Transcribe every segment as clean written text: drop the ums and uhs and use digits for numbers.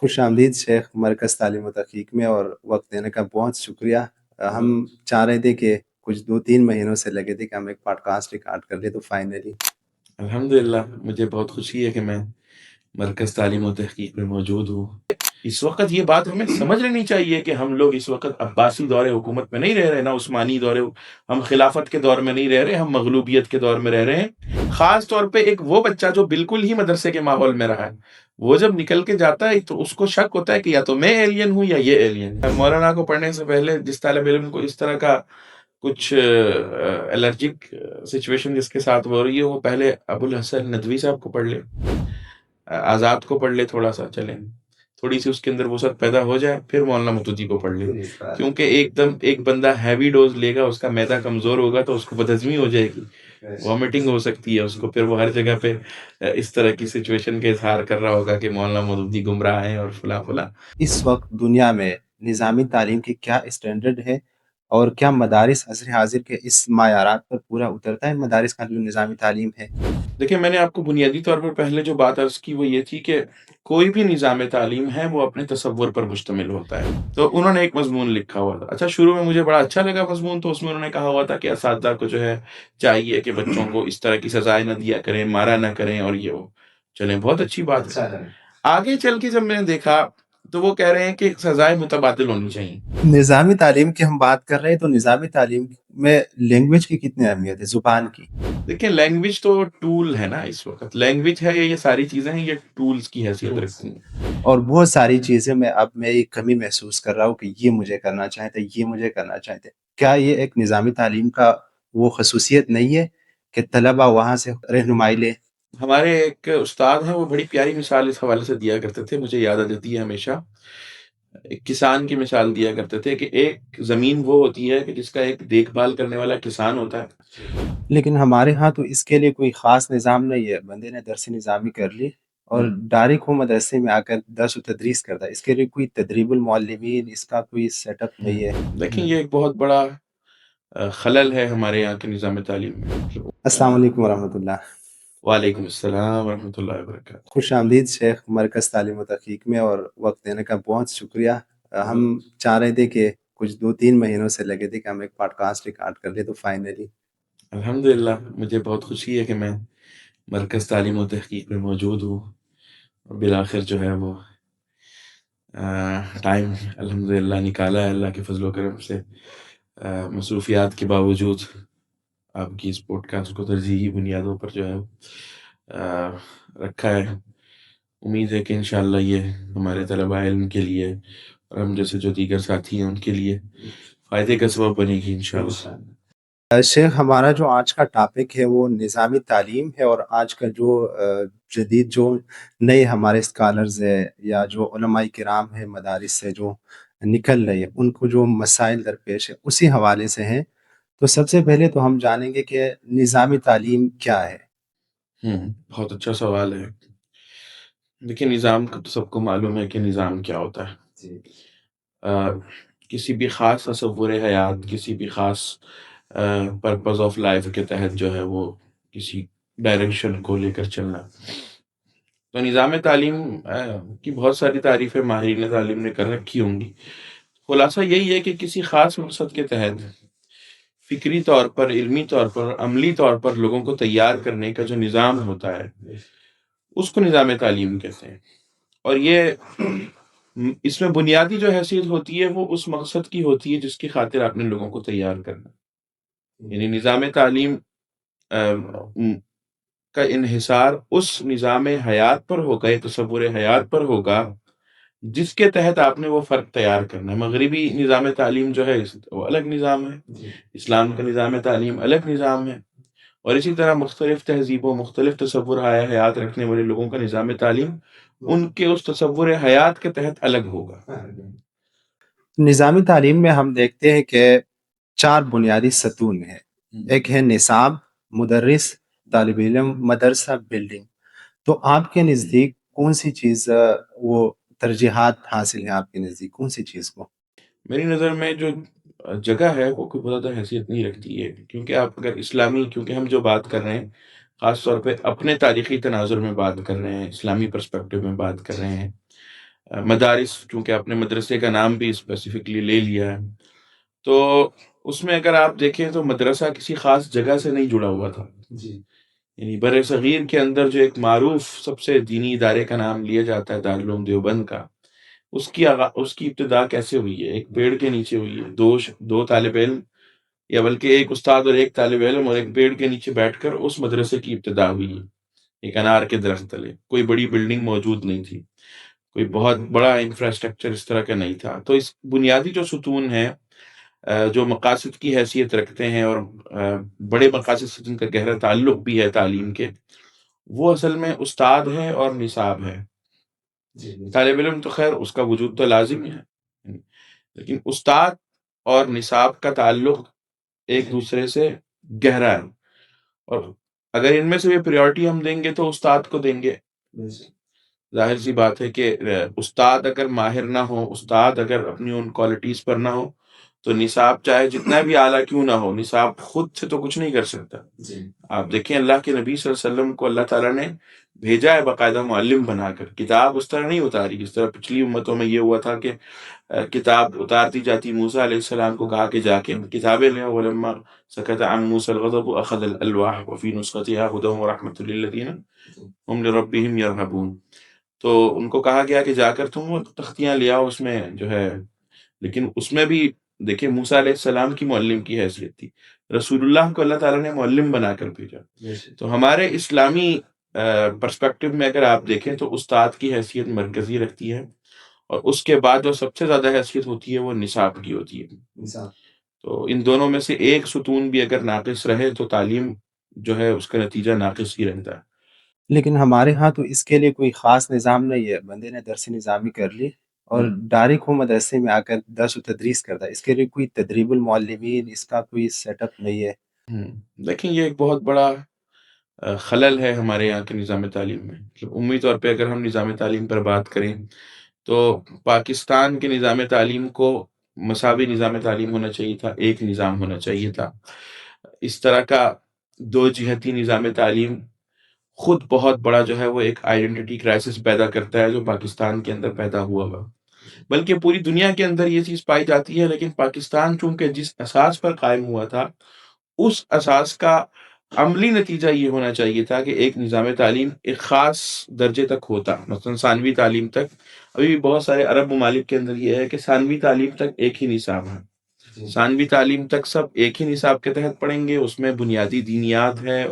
خوش آمدید شیخ مرکز تعلیم و تحقیق میں، اور وقت دینے کا بہت شکریہ۔ ہم چاہ رہے تھے کہ کچھ 2-3 مہینوں سے لگے تھے کہ ہم ایک پوڈ کاسٹ ریکارڈ کر لیں، تو فائنلی الحمدللہ مجھے بہت خوشی ہے کہ میں مرکز تعلیم و تحقیق میں موجود ہوں۔ اس وقت یہ بات ہمیں سمجھ لینی چاہیے کہ ہم لوگ اس وقت عباسی دور حکومت میں نہیں رہ رہے، نہ عثمانی دور، ہم خلافت کے دور میں نہیں رہ رہے، ہم مغلوبیت کے دور میں رہ رہے ہیں۔ خاص طور پہ ایک وہ بچہ جو بالکل ہی مدرسے کے ماحول میں رہا ہے، وہ جب نکل کے جاتا ہے تو اس کو شک ہوتا ہے کہ یا تو میں ایلین ہوں یا یہ ایلین ہے۔ مولانا کو پڑھنے سے پہلے جس طالب علم کو اس طرح کا کچھ الرجک سچویشن جس کے ساتھ ہو رہی ہے، وہ پہلے ابو الحسن ندوی صاحب کو پڑھ لے، آزاد کو پڑھ لے، تھوڑا سا چلیں تھوڑی سی اس کے اندر وسعت پیدا ہو جائے، پھر مولانا متوجی کو پڑھ لے، کیونکہ ایک بندہ ہیوی ڈوز لے گا، اس کا معدہ کمزور ہوگا تو اس کو بدہضمی ہو جائے گی، وامٹنگ ہو سکتی ہے اس کو، پھر وہ ہر جگہ پہ اس طرح کی سچویشن کا اظہار کر رہا ہوگا کہ مولانا متوجی گمراہ ہیں اور فلاں فلاں۔ اس وقت دنیا میں نظامی تعلیم کی کیا اسٹینڈرڈ ہے، اور کیا مدارس عصر حاضر کے اس معیارات پر پورا اترتا ہے مدارس کا جو نظامی تعلیم ہے؟ دیکھیں، میں نے آپ کو بنیادی طور پر پہلے جو بات عرض کی وہ یہ تھی کہ کوئی بھی نظام تعلیم ہے وہ اپنے تصور پر مشتمل ہوتا ہے۔ تو انہوں نے ایک مضمون لکھا ہوا تھا، اچھا شروع میں مجھے بڑا اچھا لگا مضمون، تو اس میں انہوں نے کہا ہوا تھا کہ اساتذہ کو جو ہے چاہیے کہ بچوں کو اس طرح کی سزائیں نہ دیا کریں، مارا نہ کریں، اور یہ وہ چلیں بہت اچھی بات ہے۔ آگے چل کے جب میں نے دیکھا تو وہ کہہ رہے ہیں کہ سزائیں متبادل ہونی چاہیے۔ نظامی تعلیم کی ہم بات کر رہے ہیں، تو نظامی تعلیم میں لینگویج کی کتنی اہمیت ہے، زبان کی؟ دیکھیں، لینگویج تو ٹول ہے نا، اس وقت لینگویج ہے، یہ ساری چیزیں ہیں، یہ ٹولز کی حیثیت رکھتی ہیں۔ اور بہت ساری چیزیں میں ایک کمی محسوس کر رہا ہوں کہ یہ مجھے کرنا چاہتے، یہ مجھے کرنا چاہتے۔ کیا یہ ایک نظامی تعلیم کا وہ خصوصیت نہیں ہے کہ طلبہ وہاں سے رہنمائی لے؟ ہمارے ایک استاد ہیں، وہ بڑی پیاری مثال اس حوالے سے دیا کرتے تھے، مجھے یاد آ جاتی ہے ہمیشہ۔ ایک کسان کی مثال دیا کرتے تھے کہ ایک زمین وہ ہوتی ہے کہ جس کا ایک دیکھ بھال کرنے والا کسان ہوتا ہے۔ لیکن ہمارے ہاں تو اس کے لیے کوئی خاص نظام نہیں ہے، بندے نے درس نظامی کر لی اور ڈائریکٹ وہ مدرسے میں آ کر درس و تدریس کرتا ہے، اس کے لیے کوئی تدریب المعلمین، اس کا کوئی سیٹ اپ نہیں ہے۔ دیکھیں، یہ ایک بہت بڑا خلل ہے ہمارے یہاں کے نظام تعلیم میں۔ السلام علیکم ورحمۃ اللہ۔ وعلیکم السلام ورحمۃ اللہ وبرکاتہ۔ خوش آمدید شیخ مرکز تعلیم و تحقیق میں، اور وقت دینے کا بہت شکریہ۔ ہم چاہ رہے تھے کہ کچھ 2-3 مہینوں سے لگے تھے کہ ہم ایک پوڈ کاسٹ ریکارڈ کر لیں، تو فائنلی الحمدللہ مجھے بہت خوشی ہے کہ میں مرکز تعلیم و تحقیق میں موجود ہوں، اور بالآخر جو ہے وہ ٹائم الحمدللہ نکالا ہے اللہ کے فضل و کرم سے۔ مصروفیات کے باوجود آپ کی اس پوڈ کاسٹ کو ترجیحی بنیادوں پر جو ہے رکھا ہے۔ امید ہے کہ انشاءاللہ یہ ہمارے طلباء علم کے لیے اور ہم جیسے جو دیگر ساتھی ہیں ان کے لیے فائدے کا سبب بنے گی انشاءاللہ۔ شیخ، ہمارا جو آج کا ٹاپک ہے وہ نظامی تعلیم ہے، اور آج کا جو جدید جو نئے ہمارے اسکالرز ہیں یا جو علماء کرام ہیں مدارس سے جو نکل رہے ہیں، ان کو جو مسائل درپیش ہے اسی حوالے سے ہیں۔ تو سب سے پہلے تو ہم جانیں گے کہ نظامی تعلیم کیا ہے؟ بہت اچھا سوال ہے۔ دیکھیں، نظام کا تو سب کو معلوم ہے کہ نظام کیا ہوتا ہے۔ کسی بھی خاص تصور حیات، کسی بھی خاص پرپز آف لائف کے تحت جو ہے وہ کسی ڈائریکشن کو لے کر چلنا۔ تو نظام تعلیم کی بہت ساری تعریفیں ماہرین تعلیم نے کر رکھی ہوں گی۔ خلاصہ یہی ہے کہ کسی خاص مقصد کے تحت فکری طور پر، علمی طور پر، عملی طور پر لوگوں کو تیار کرنے کا جو نظام ہوتا ہے اس کو نظام تعلیم کہتے ہیں۔ اور یہ اس میں بنیادی جو حیثیت ہوتی ہے وہ اس مقصد کی ہوتی ہے جس کی خاطر آپ نے لوگوں کو تیار کرنا۔ یعنی نظام تعلیم کا انحصار اس نظام حیات پر ہوگا، یا تصور حیات پر ہوگا جس کے تحت آپ نے وہ فرق تیار کرنا ہے۔ مغربی نظام تعلیم جو ہے وہ الگ نظام ہے، اسلام کا نظام تعلیم الگ نظام ہے، اور اسی طرح مختلف تہذیبوں، مختلف تصور حیات رکھنے والے لوگوں کا نظام تعلیم ان کے اس تصور حیات کے تحت الگ ہوگا۔ نظامی تعلیم میں ہم دیکھتے ہیں کہ 4 بنیادی ستون ہیں۔ ایک ہے نصاب، مدرس، طالب علم، مدرسہ، بلڈنگ۔ تو آپ کے نزدیک کون سی چیز وہ ترجیحات حاصل ہیں، آپ کے نزدیک کون سی چیز کو؟ میری نظر میں جو جگہ ہے وہ کوئی بہت زیادہ حیثیت نہیں رکھتی ہے، کیونکہ آپ اگر کیونکہ ہم جو بات کر رہے ہیں خاص طور پہ اپنے تاریخی تناظر میں بات کر رہے ہیں، اسلامی پرسپیکٹو میں بات کر رہے ہیں، مدارس چونکہ آپ نے مدرسے کا نام بھی اسپیسیفکلی لے لیا ہے، تو اس میں اگر آپ دیکھیں تو مدرسہ کسی خاص جگہ سے نہیں جڑا ہوا تھا. یعنی بر صغیر کے اندر جو ایک معروف سب سے دینی ادارے کا نام لیا جاتا ہے دارالعلوم دیوبند کا، اس کی ابتدا کیسے ہوئی ہے؟ ایک پیڑ کے نیچے ہوئی ہے. دو طالب علم، یا بلکہ ایک استاد اور ایک طالب علم اور ایک پیڑ کے نیچے بیٹھ کر اس مدرسے کی ابتدا ہوئی ہے، ایک انار کے درخت تلے. کوئی بڑی بلڈنگ موجود نہیں تھی، کوئی بہت بڑا انفراسٹرکچر اس طرح کا نہیں تھا. تو اس بنیادی جو ستون ہیں جو مقاصد کی حیثیت رکھتے ہیں اور بڑے مقاصد سے جن کا گہرا تعلق بھی ہے تعلیم کے، وہ اصل میں استاد ہے اور نصاب ہے. طالب علم تو خیر اس کا وجود تو لازم ہے، لیکن استاد اور نصاب کا تعلق ایک دوسرے سے گہرا ہے. اور اگر ان میں سے بھی پریورٹی ہم دیں گے تو استاد کو دیں گے. ظاہر سی بات ہے کہ استاد اگر ماہر نہ ہو، استاد اگر اپنی ان کوالٹیز پر نہ ہو، تو نصاب چاہے جتنا بھی اعلیٰ کیوں نہ ہو، نصاب خود سے تو کچھ نہیں کر سکتا. آپ دیکھیں اللہ کے نبی صلی اللہ علیہ وسلم کو اللہ تعالیٰ نے بھیجا ہے باقاعدہ معلم بنا کر. کتاب اس طرح نہیں اتاری جس طرح پچھلی امتوں میں یہ ہوا تھا کہ کتاب اتارتی جاتی. موسیٰ علیہ السلام کو کہا کہ جا کے کتابیں لیں. ولما سکت عن موسیٰ الغضب اخذ الالواح وفی نسختها هدى ورحمة للذین هم لربهم يرهبون. تو ان کو کہا گیا کہ جا کر تم وہ تختیاں لے آؤ، اس میں جو ہے. لیکن اس میں بھی دیکھیں موسیٰ علیہ السلام کی معلم کی حیثیت تھی، رسول اللہ کو اللہ تعالیٰ نے معلم بنا کر بھیجا. تو ہمارے اسلامی پرسپیکٹو میں اگر آپ دیکھیں تو استاد کی حیثیت مرکزی رکھتی ہے، اور اس کے بعد جو سب سے زیادہ حیثیت ہوتی ہے وہ نصاب کی ہوتی ہے. تو ان دونوں میں سے ایک ستون بھی اگر ناقص رہے تو تعلیم جو ہے اس کا نتیجہ ناقص ہی رہتا ہے. لیکن ہمارے ہاں تو اس کے لیے کوئی خاص نظام نہیں ہے. بندے نے درس نظامی کر لی اور ڈائریکٹ وہ مدرسے میں آ کر درس و تدریس کرتا ہے. اس کے لیے کوئی تدریب المعلمین، اس کا کوئی سیٹ اپ نہیں ہے. دیکھیں یہ ایک بہت بڑا خلل ہے ہمارے یہاں کے نظام تعلیم میں. مطلب عمومی طور پہ اگر ہم نظام تعلیم پر بات کریں تو پاکستان کے نظام تعلیم کو مساوی نظام تعلیم ہونا چاہیے تھا، ایک نظام ہونا چاہیے تھا. اس طرح کا دو جہتی نظام تعلیم خود بہت بڑا جو ہے وہ ایک آئیڈینٹی کرائسس پیدا کرتا ہے جو پاکستان کے اندر پیدا ہوا ہوا. بلکہ پوری دنیا کے اندر یہ چیز پائی جاتی ہے، لیکن پاکستان چونکہ جس اساس پر قائم ہوا تھا اس اساس کا عملی نتیجہ یہ ہونا چاہیے تھا کہ ایک نظام تعلیم ایک خاص درجے تک ہوتا. مثلا ثانوی تعلیم تک ابھی بھی بہت سارے عرب ممالک کے اندر یہ ہے کہ ثانوی تعلیم تک ایک ہی نصاب ہے. ثانوی تعلیم تک سب ایک ہی نصاب کے تحت پڑھیں گے. اس میں بنیادی دینیات ہے،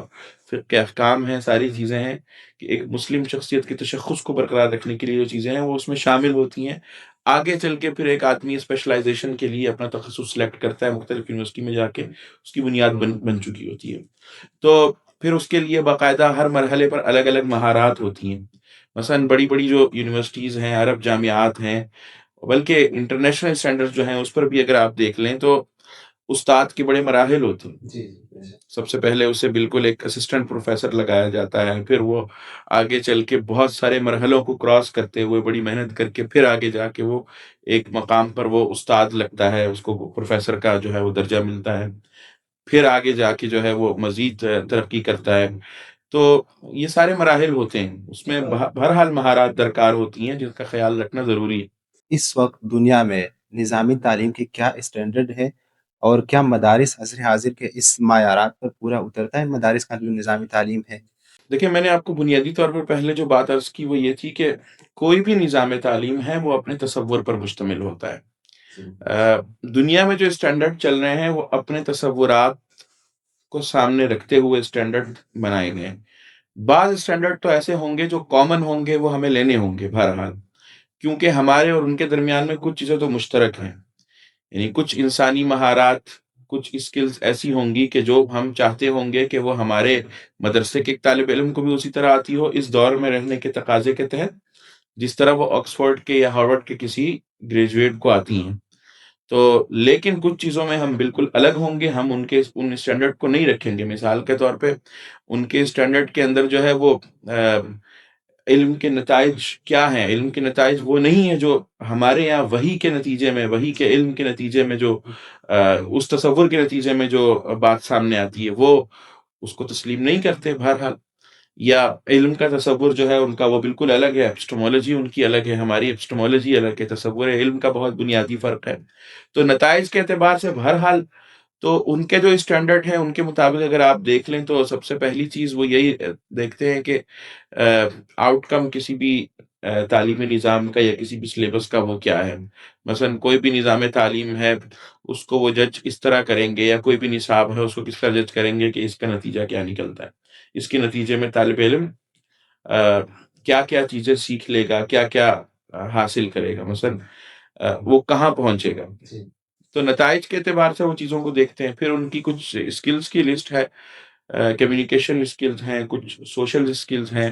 فقہ کے احکام ہیں، ساری چیزیں ہیں کہ ایک مسلم شخصیت کے تشخص کو برقرار رکھنے کے لیے جو چیزیں ہیں وہ اس میں شامل ہوتی ہیں. آگے چل کے پھر ایک آدمی اسپیشلائزیشن کے لیے اپنا تخصص سلیکٹ کرتا ہے، مختلف یونیورسٹی میں جا کے اس کی بنیاد بن چکی ہوتی ہے. تو پھر اس کے لیے باقاعدہ ہر مرحلے پر الگ الگ مہارات ہوتی ہیں. مثلا بڑی بڑی جو یونیورسٹیز ہیں، عرب جامعات ہیں، بلکہ انٹرنیشنل اسٹینڈرڈ جو ہیں اس پر بھی اگر آپ دیکھ لیں تو استاد کے بڑے مراحل ہوتے ہیں. سب سے پہلے اسے بالکل ایک اسسٹنٹ پروفیسر لگایا جاتا ہے، پھر وہ آگے چل کے بہت سارے مرحلوں کو کراس کرتے ہوئے بڑی محنت کر کے پھر آگے جا کے وہ ایک مقام پر وہ استاد لگتا ہے، اس کو پروفیسر کا جو ہے وہ درجہ ملتا ہے، پھر آگے جا کے جو ہے وہ مزید ترقی کرتا ہے. تو یہ سارے مراحل ہوتے ہیں، اس میں بہرحال مہارات درکار ہوتی ہیں جن کا خیال رکھنا ضروری ہے. اس وقت دنیا میں نظامی تعلیم کی کیا اسٹینڈرڈ ہے، اور کیا مدارس عصر حاضر کے اس معیارات پر پورا اترتا ہے مدارس کا جو نظامی تعلیم ہے؟ دیکھیں میں نے آپ کو بنیادی طور پر پہلے جو بات عرض کی وہ یہ تھی کہ کوئی بھی نظام تعلیم ہے وہ اپنے تصور پر مشتمل ہوتا ہے. دنیا میں جو اسٹینڈرڈ چل رہے ہیں وہ اپنے تصورات کو سامنے رکھتے ہوئے اسٹینڈرڈ بنائے گئے ہیں. بعض اسٹینڈرڈ تو ایسے ہوں گے جو کامن ہوں گے، وہ ہمیں لینے ہوں گے بہرحال، کیونکہ ہمارے اور ان کے درمیان میں کچھ چیزیں تو مشترک ہیں. یعنی کچھ انسانی مہارات، کچھ اسکلز ایسی ہوں گی کہ جو ہم چاہتے ہوں گے کہ وہ ہمارے مدرسے کے ایک طالب علم کو بھی اسی طرح آتی ہو اس دور میں رہنے کے تقاضے کے تحت، جس طرح وہ آکسفورڈ کے یا ہارورڈ کے کسی گریجویٹ کو آتی ہیں. تو لیکن کچھ چیزوں میں ہم بالکل الگ ہوں گے، ہم ان اسٹینڈرڈ کو نہیں رکھیں گے. مثال کے طور پہ ان کے اسٹینڈرڈ کے اندر جو ہے وہ علم کے نتائج کیا ہیں. علم کے نتائج وہ نہیں ہے جو ہمارے یہاں وحی کے نتیجے میں، وحی کے علم کے نتیجے میں جو اس تصور کے نتیجے میں جو بات سامنے آتی ہے وہ اس کو تسلیم نہیں کرتے بہرحال. یا علم کا تصور جو ہے ان کا وہ بالکل الگ ہے، ایپسٹمولوجی ان کی الگ ہے، ہماری ایپسٹمولوجی الگ ہے، تصور علم کا بہت بنیادی فرق ہے۔ تو نتائج کے اعتبار سے بہرحال تو ان کے جو اسٹینڈرڈ ہیں ان کے مطابق اگر آپ دیکھ لیں تو سب سے پہلی چیز وہ یہی دیکھتے ہیں کہ آؤٹ کم کسی بھی تعلیمی نظام کا یا کسی بھی سلیبس کا وہ کیا ہے۔ مثلا کوئی بھی نظام تعلیم ہے اس کو وہ جج اس طرح کریں گے، یا کوئی بھی نصاب ہے اس کو کس طرح جج کریں گے کہ اس کا نتیجہ کیا نکلتا ہے، اس کے نتیجے میں طالب علم کیا کیا چیزیں سیکھ لے گا، کیا کیا حاصل کرے گا، مثلا وہ کہاں پہنچے گا۔ تو نتائج کے اعتبار سے وہ چیزوں کو دیکھتے ہیں۔ پھر ان کی کچھ اسکلز کی لسٹ ہے، کمیونیکیشن اسکلز ہیں، کچھ سوشل اسکلز ہیں،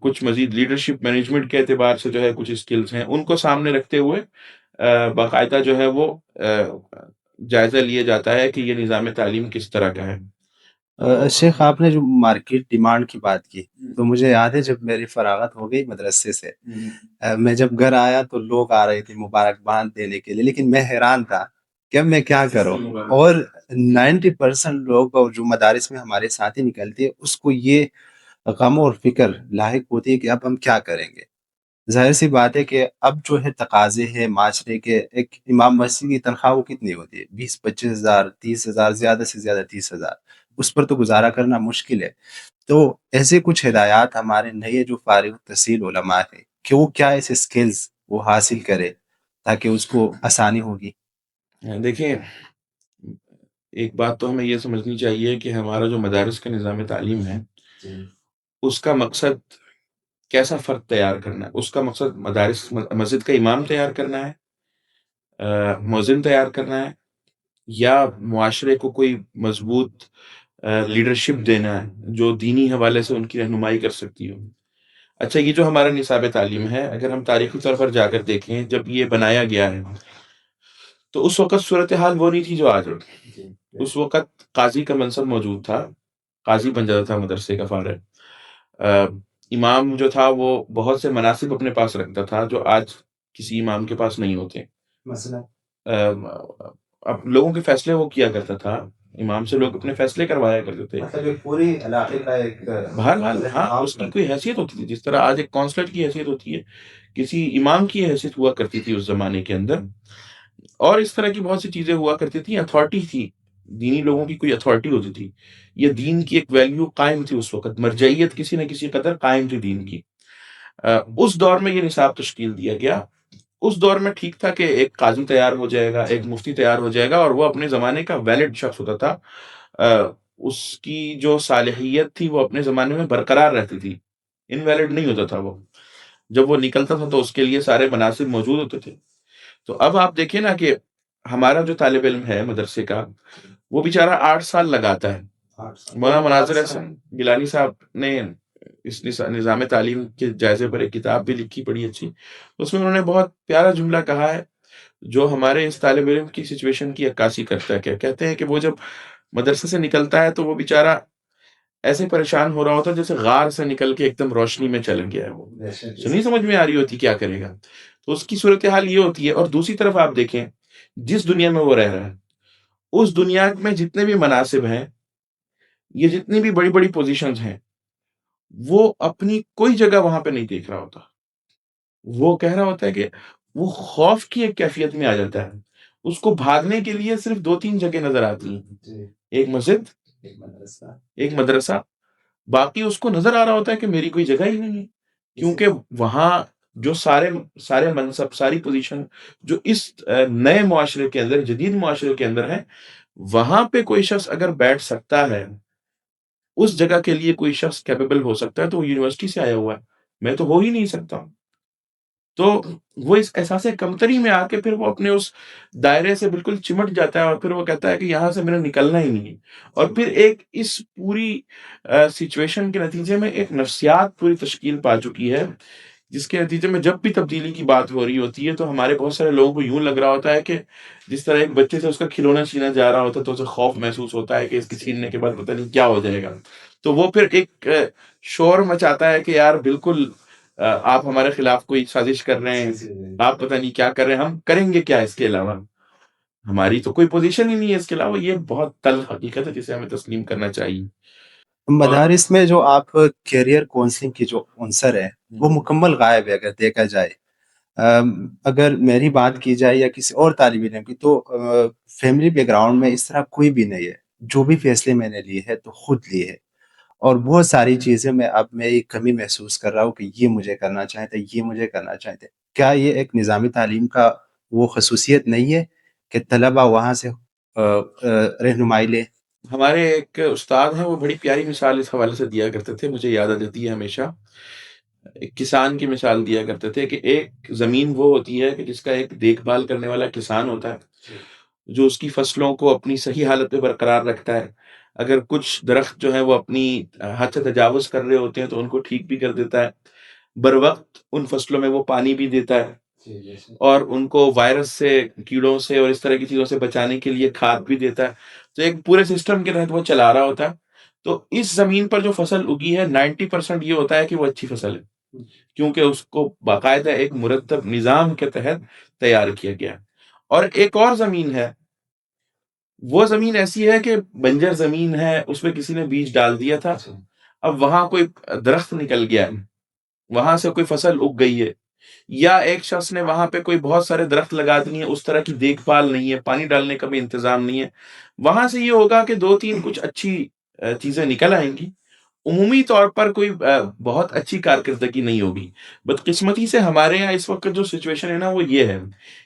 کچھ مزید لیڈرشپ مینجمنٹ کے اعتبار سے جو ہے کچھ اسکلز ہیں، ان کو سامنے رکھتے ہوئے باقاعدہ جو ہے وہ جائزہ لیا جاتا ہے کہ یہ نظام تعلیم کس طرح کا ہے۔ شیخ آپ نے جو مارکیٹ ڈیمانڈ کی بات کی تو مجھے یاد ہے جب میری فراغت ہو گئی مدرسے سے میں جب گھر آیا تو لوگ آ رہے تھے مبارکباد دینے کے لیے، لیکن میں حیران تھا کہ اب میں کیا کروں، اور 90% لوگ اور جو مدارس میں ہمارے ساتھی نکلتے ہیں اس کو یہ غم اور فکر لاحق ہوتی ہے کہ اب ہم کیا کریں گے۔ ظاہر سی بات ہے کہ اب جو ہے تقاضے ہیں معاشرے کے، ایک امام مسجد کی تنخواہ وہ کتنی ہوتی ہے؟ 20-25 ہزار، 30 ہزار، زیادہ سے زیادہ 30 ہزار، اس پر تو گزارا کرنا مشکل ہے۔ تو ایسے کچھ ہدایات ہمارے نئے جو فارغ التحصیل علماء ہیں کہ وہ کیا ایسے سکلز وہ حاصل کرے تاکہ اس کو آسانی ہوگی۔ دیکھیں، ایک بات تو ہمیں یہ سمجھنی چاہیے کہ ہمارا جو مدارس کا نظام تعلیم ہے اس کا مقصد کیسا فرد تیار کرنا ہے؟ اس کا مقصد مدارس مسجد کا امام تیار کرنا ہے، مؤذن تیار کرنا ہے، یا معاشرے کو کوئی مضبوط لیڈرشپ دینا ہے جو دینی حوالے سے ان کی رہنمائی کر سکتی ہو۔ اچھا، یہ جو ہمارا نصاب تعلیم ہے اگر ہم تاریخی طور پر جا کر دیکھیں جب یہ بنایا گیا ہے تو اس وقت صورتحال وہ نہیں تھی جو آج ہے۔ اس وقت قاضی کا منصب موجود تھا، قاضی بن جاتا تھا مدرسے کا فارغ۔ امام جو تھا وہ بہت سے مناصب اپنے پاس رکھتا تھا جو آج کسی امام کے پاس نہیں ہوتے۔ مثلا اب لوگوں کے فیصلے وہ کیا کرتا تھا، امام سے لوگ اپنے فیصلے کروایا کرتے تھے۔ مطلب ایک پوری علاقے کا ایک بہرحال ہاں اس کی کوئی حیثیت ہوتی تھی، جس طرح آج ایک کونسلر کی حیثیت ہوتی ہے، کسی امام کی حیثیت ہوا کرتی تھی اس زمانے کے اندر۔ اور اس طرح کی بہت سی چیزیں ہوا کرتی تھیں، اتھارٹی تھی، دینی لوگوں کی کوئی اتھارٹی ہوتی تھی، یہ دین کی ایک ویلیو قائم تھی، اس وقت مرجعیت کسی نہ کسی قدر قائم تھی دین کی۔ اس دور میں یہ نصاب تشکیل دیا گیا۔ اس دور میں ٹھیک تھا کہ ایک قاضی تیار ہو جائے گا، ایک مفتی تیار ہو جائے گا، اور وہ اپنے زمانے کا ویلڈ شخص ہوتا تھا، اس کی جو صالحیت تھی وہ اپنے زمانے میں برقرار رہتی تھی، انویلڈ نہیں ہوتا تھا وہ۔ جب وہ نکلتا تھا تو اس کے لیے سارے مناصب موجود ہوتے تھے۔ تو اب آپ دیکھیں نا کہ ہمارا جو طالب علم ہے مدرسے کا وہ بیچارہ 8 سال لگاتا ہے۔ مولانا مناظر احسن گیلانی صاحب نے اس نظام تعلیم کے جائزے پر ایک کتاب بھی لکھی بڑی اچھی، اس میں انہوں نے بہت پیارا جملہ کہا ہے جو ہمارے اس طالب علم کی سچویشن کی عکاسی کرتا ہے۔ کیا کہتے ہیں کہ وہ جب مدرسے سے نکلتا ہے تو وہ بیچارہ ایسے پریشان ہو رہا ہوتا ہے جیسے غار سے نکل کے ایک دم روشنی میں چل گیا ہے، وہ نہیں سمجھ میں آ رہی ہوتی کیا کرے گا۔ تو اس کی صورتحال یہ ہوتی ہے۔ اور دوسری طرف آپ دیکھیں جس دنیا میں وہ رہ رہا ہے اس دنیا میں جتنے بھی مناصب ہیں، یہ جتنی بھی بڑی بڑی پوزیشنز ہیں، وہ اپنی کوئی جگہ وہاں پہ نہیں دیکھ رہا ہوتا۔ وہ کہہ رہا ہوتا ہے کہ وہ خوف کی ایک کیفیت میں آ جاتا ہے، اس کو بھاگنے کے لیے صرف 2-3 جگہ نظر آتی ہیں، ایک مسجد، ایک مدرسہ، باقی اس کو نظر آ رہا ہوتا ہے کہ میری کوئی جگہ ہی نہیں ہے، کیونکہ وہاں جو سارے منصب، ساری پوزیشن جو اس نئے معاشرے کے اندر، جدید معاشرے کے اندر ہے، وہاں پہ کوئی شخص اگر بیٹھ سکتا ہے، اس جگہ کے لیے کوئی شخص کیپیبل ہو سکتا ہے تو وہ یونیورسٹی سے آیا ہوا ہے، میں تو ہو ہی نہیں سکتا ہوں۔ تو وہ اس احساس کمتری میں آ کے پھر وہ اپنے اس دائرے سے بالکل چمٹ جاتا ہے، اور پھر وہ کہتا ہے کہ یہاں سے میرا نکلنا ہی نہیں ہے۔ اور پھر ایک اس پوری سچویشن کے نتیجے میں ایک نفسیات پوری تشکیل پا چکی ہے، جس کے نتیجے میں جب بھی تبدیلی کی بات ہو رہی ہوتی ہے تو ہمارے بہت سارے لوگوں کو یوں لگ رہا ہوتا ہے کہ جس طرح ایک بچے سے اس کا کھلونا چھینا جا رہا ہوتا ہے تو اسے خوف محسوس ہوتا ہے کہ اس کے چھیننے کے بعد پتہ نہیں کیا ہو جائے گا۔ تو وہ پھر ایک شور مچاتا ہے کہ یار بالکل آپ ہمارے خلاف کوئی سازش کر رہے ہیں، آپ پتہ نہیں کیا کر رہے ہیں، ہم کریں گے کیا اس کے علاوہ، ہماری تو کوئی پوزیشن ہی نہیں ہے اس کے علاوہ۔ یہ بہت تلخ حقیقت ہے جسے ہمیں تسلیم کرنا چاہیے۔ مدارس میں جو آپ کیریئر کونسلنگ کی جو عنصر ہے وہ مکمل غائب ہے اگر دیکھا جائے. اگر میری بات کی جائے یا کسی اور طالب علم کی تو فیملی بیک گراؤنڈ میں اس طرح کوئی بھی نہیں ہے. جو بھی فیصلے میں نے لیے ہے تو خود لیے ہے، اور بہت ساری چیزیں میں ایک کمی محسوس کر رہا ہوں کہ یہ مجھے کرنا چاہتے، یہ مجھے کرنا چاہتے. کیا یہ ایک نظامی تعلیم کا وہ خصوصیت نہیں ہے کہ طلبہ وہاں سے رہنمائی لے؟ ہمارے ایک استاد ہیں، وہ بڑی پیاری مثال اس حوالے سے دیا کرتے تھے، مجھے یاد آ جاتی ہے ہمیشہ. ایک کسان کی مثال دیا کرتے تھے کہ ایک زمین وہ ہوتی ہے کہ جس کا ایک دیکھ بھال کرنے والا کسان ہوتا ہے، جو اس کی فصلوں کو اپنی صحیح حالت میں برقرار رکھتا ہے. اگر کچھ درخت جو ہے وہ اپنی حد سے تجاوز کر رہے ہوتے ہیں تو ان کو ٹھیک بھی کر دیتا ہے. بروقت ان فصلوں میں وہ پانی بھی دیتا ہے، اور ان کو وائرس سے، کیڑوں سے اور اس طرح کی چیزوں سے بچانے کے لیے کھاد بھی دیتا ہے. تو ایک پورے سسٹم کے تحت وہ چلا رہا ہوتا ہے. تو اس زمین پر جو فصل اگی ہے 90% یہ ہوتا ہے کہ وہ اچھی فصل ہے، کیونکہ اس کو باقاعدہ ایک مرتب نظام کے تحت تیار کیا گیا. اور ایک اور زمین ہے، وہ زمین ایسی ہے کہ بنجر زمین ہے، اس میں کسی نے بیج ڈال دیا تھا، اب وہاں کوئی درخت نکل گیا ہے، وہاں سے کوئی فصل اگ گئی ہے، یا ایک شخص نے وہاں پہ کوئی بہت سارے درخت لگا دیے ہیں، اس طرح کی دیکھ بھال نہیں ہے، پانی ڈالنے کا بھی انتظام نہیں ہے. وہاں سے یہ ہوگا کہ دو تین کچھ اچھی چیزیں نکل آئیں گی. عمومی طور پر کوئی بہت اچھی کارکردگی نہیں ہوگی. بدقسمتی سے ہمارے یہاں اس وقت جو سچویشن ہے نا وہ یہ ہے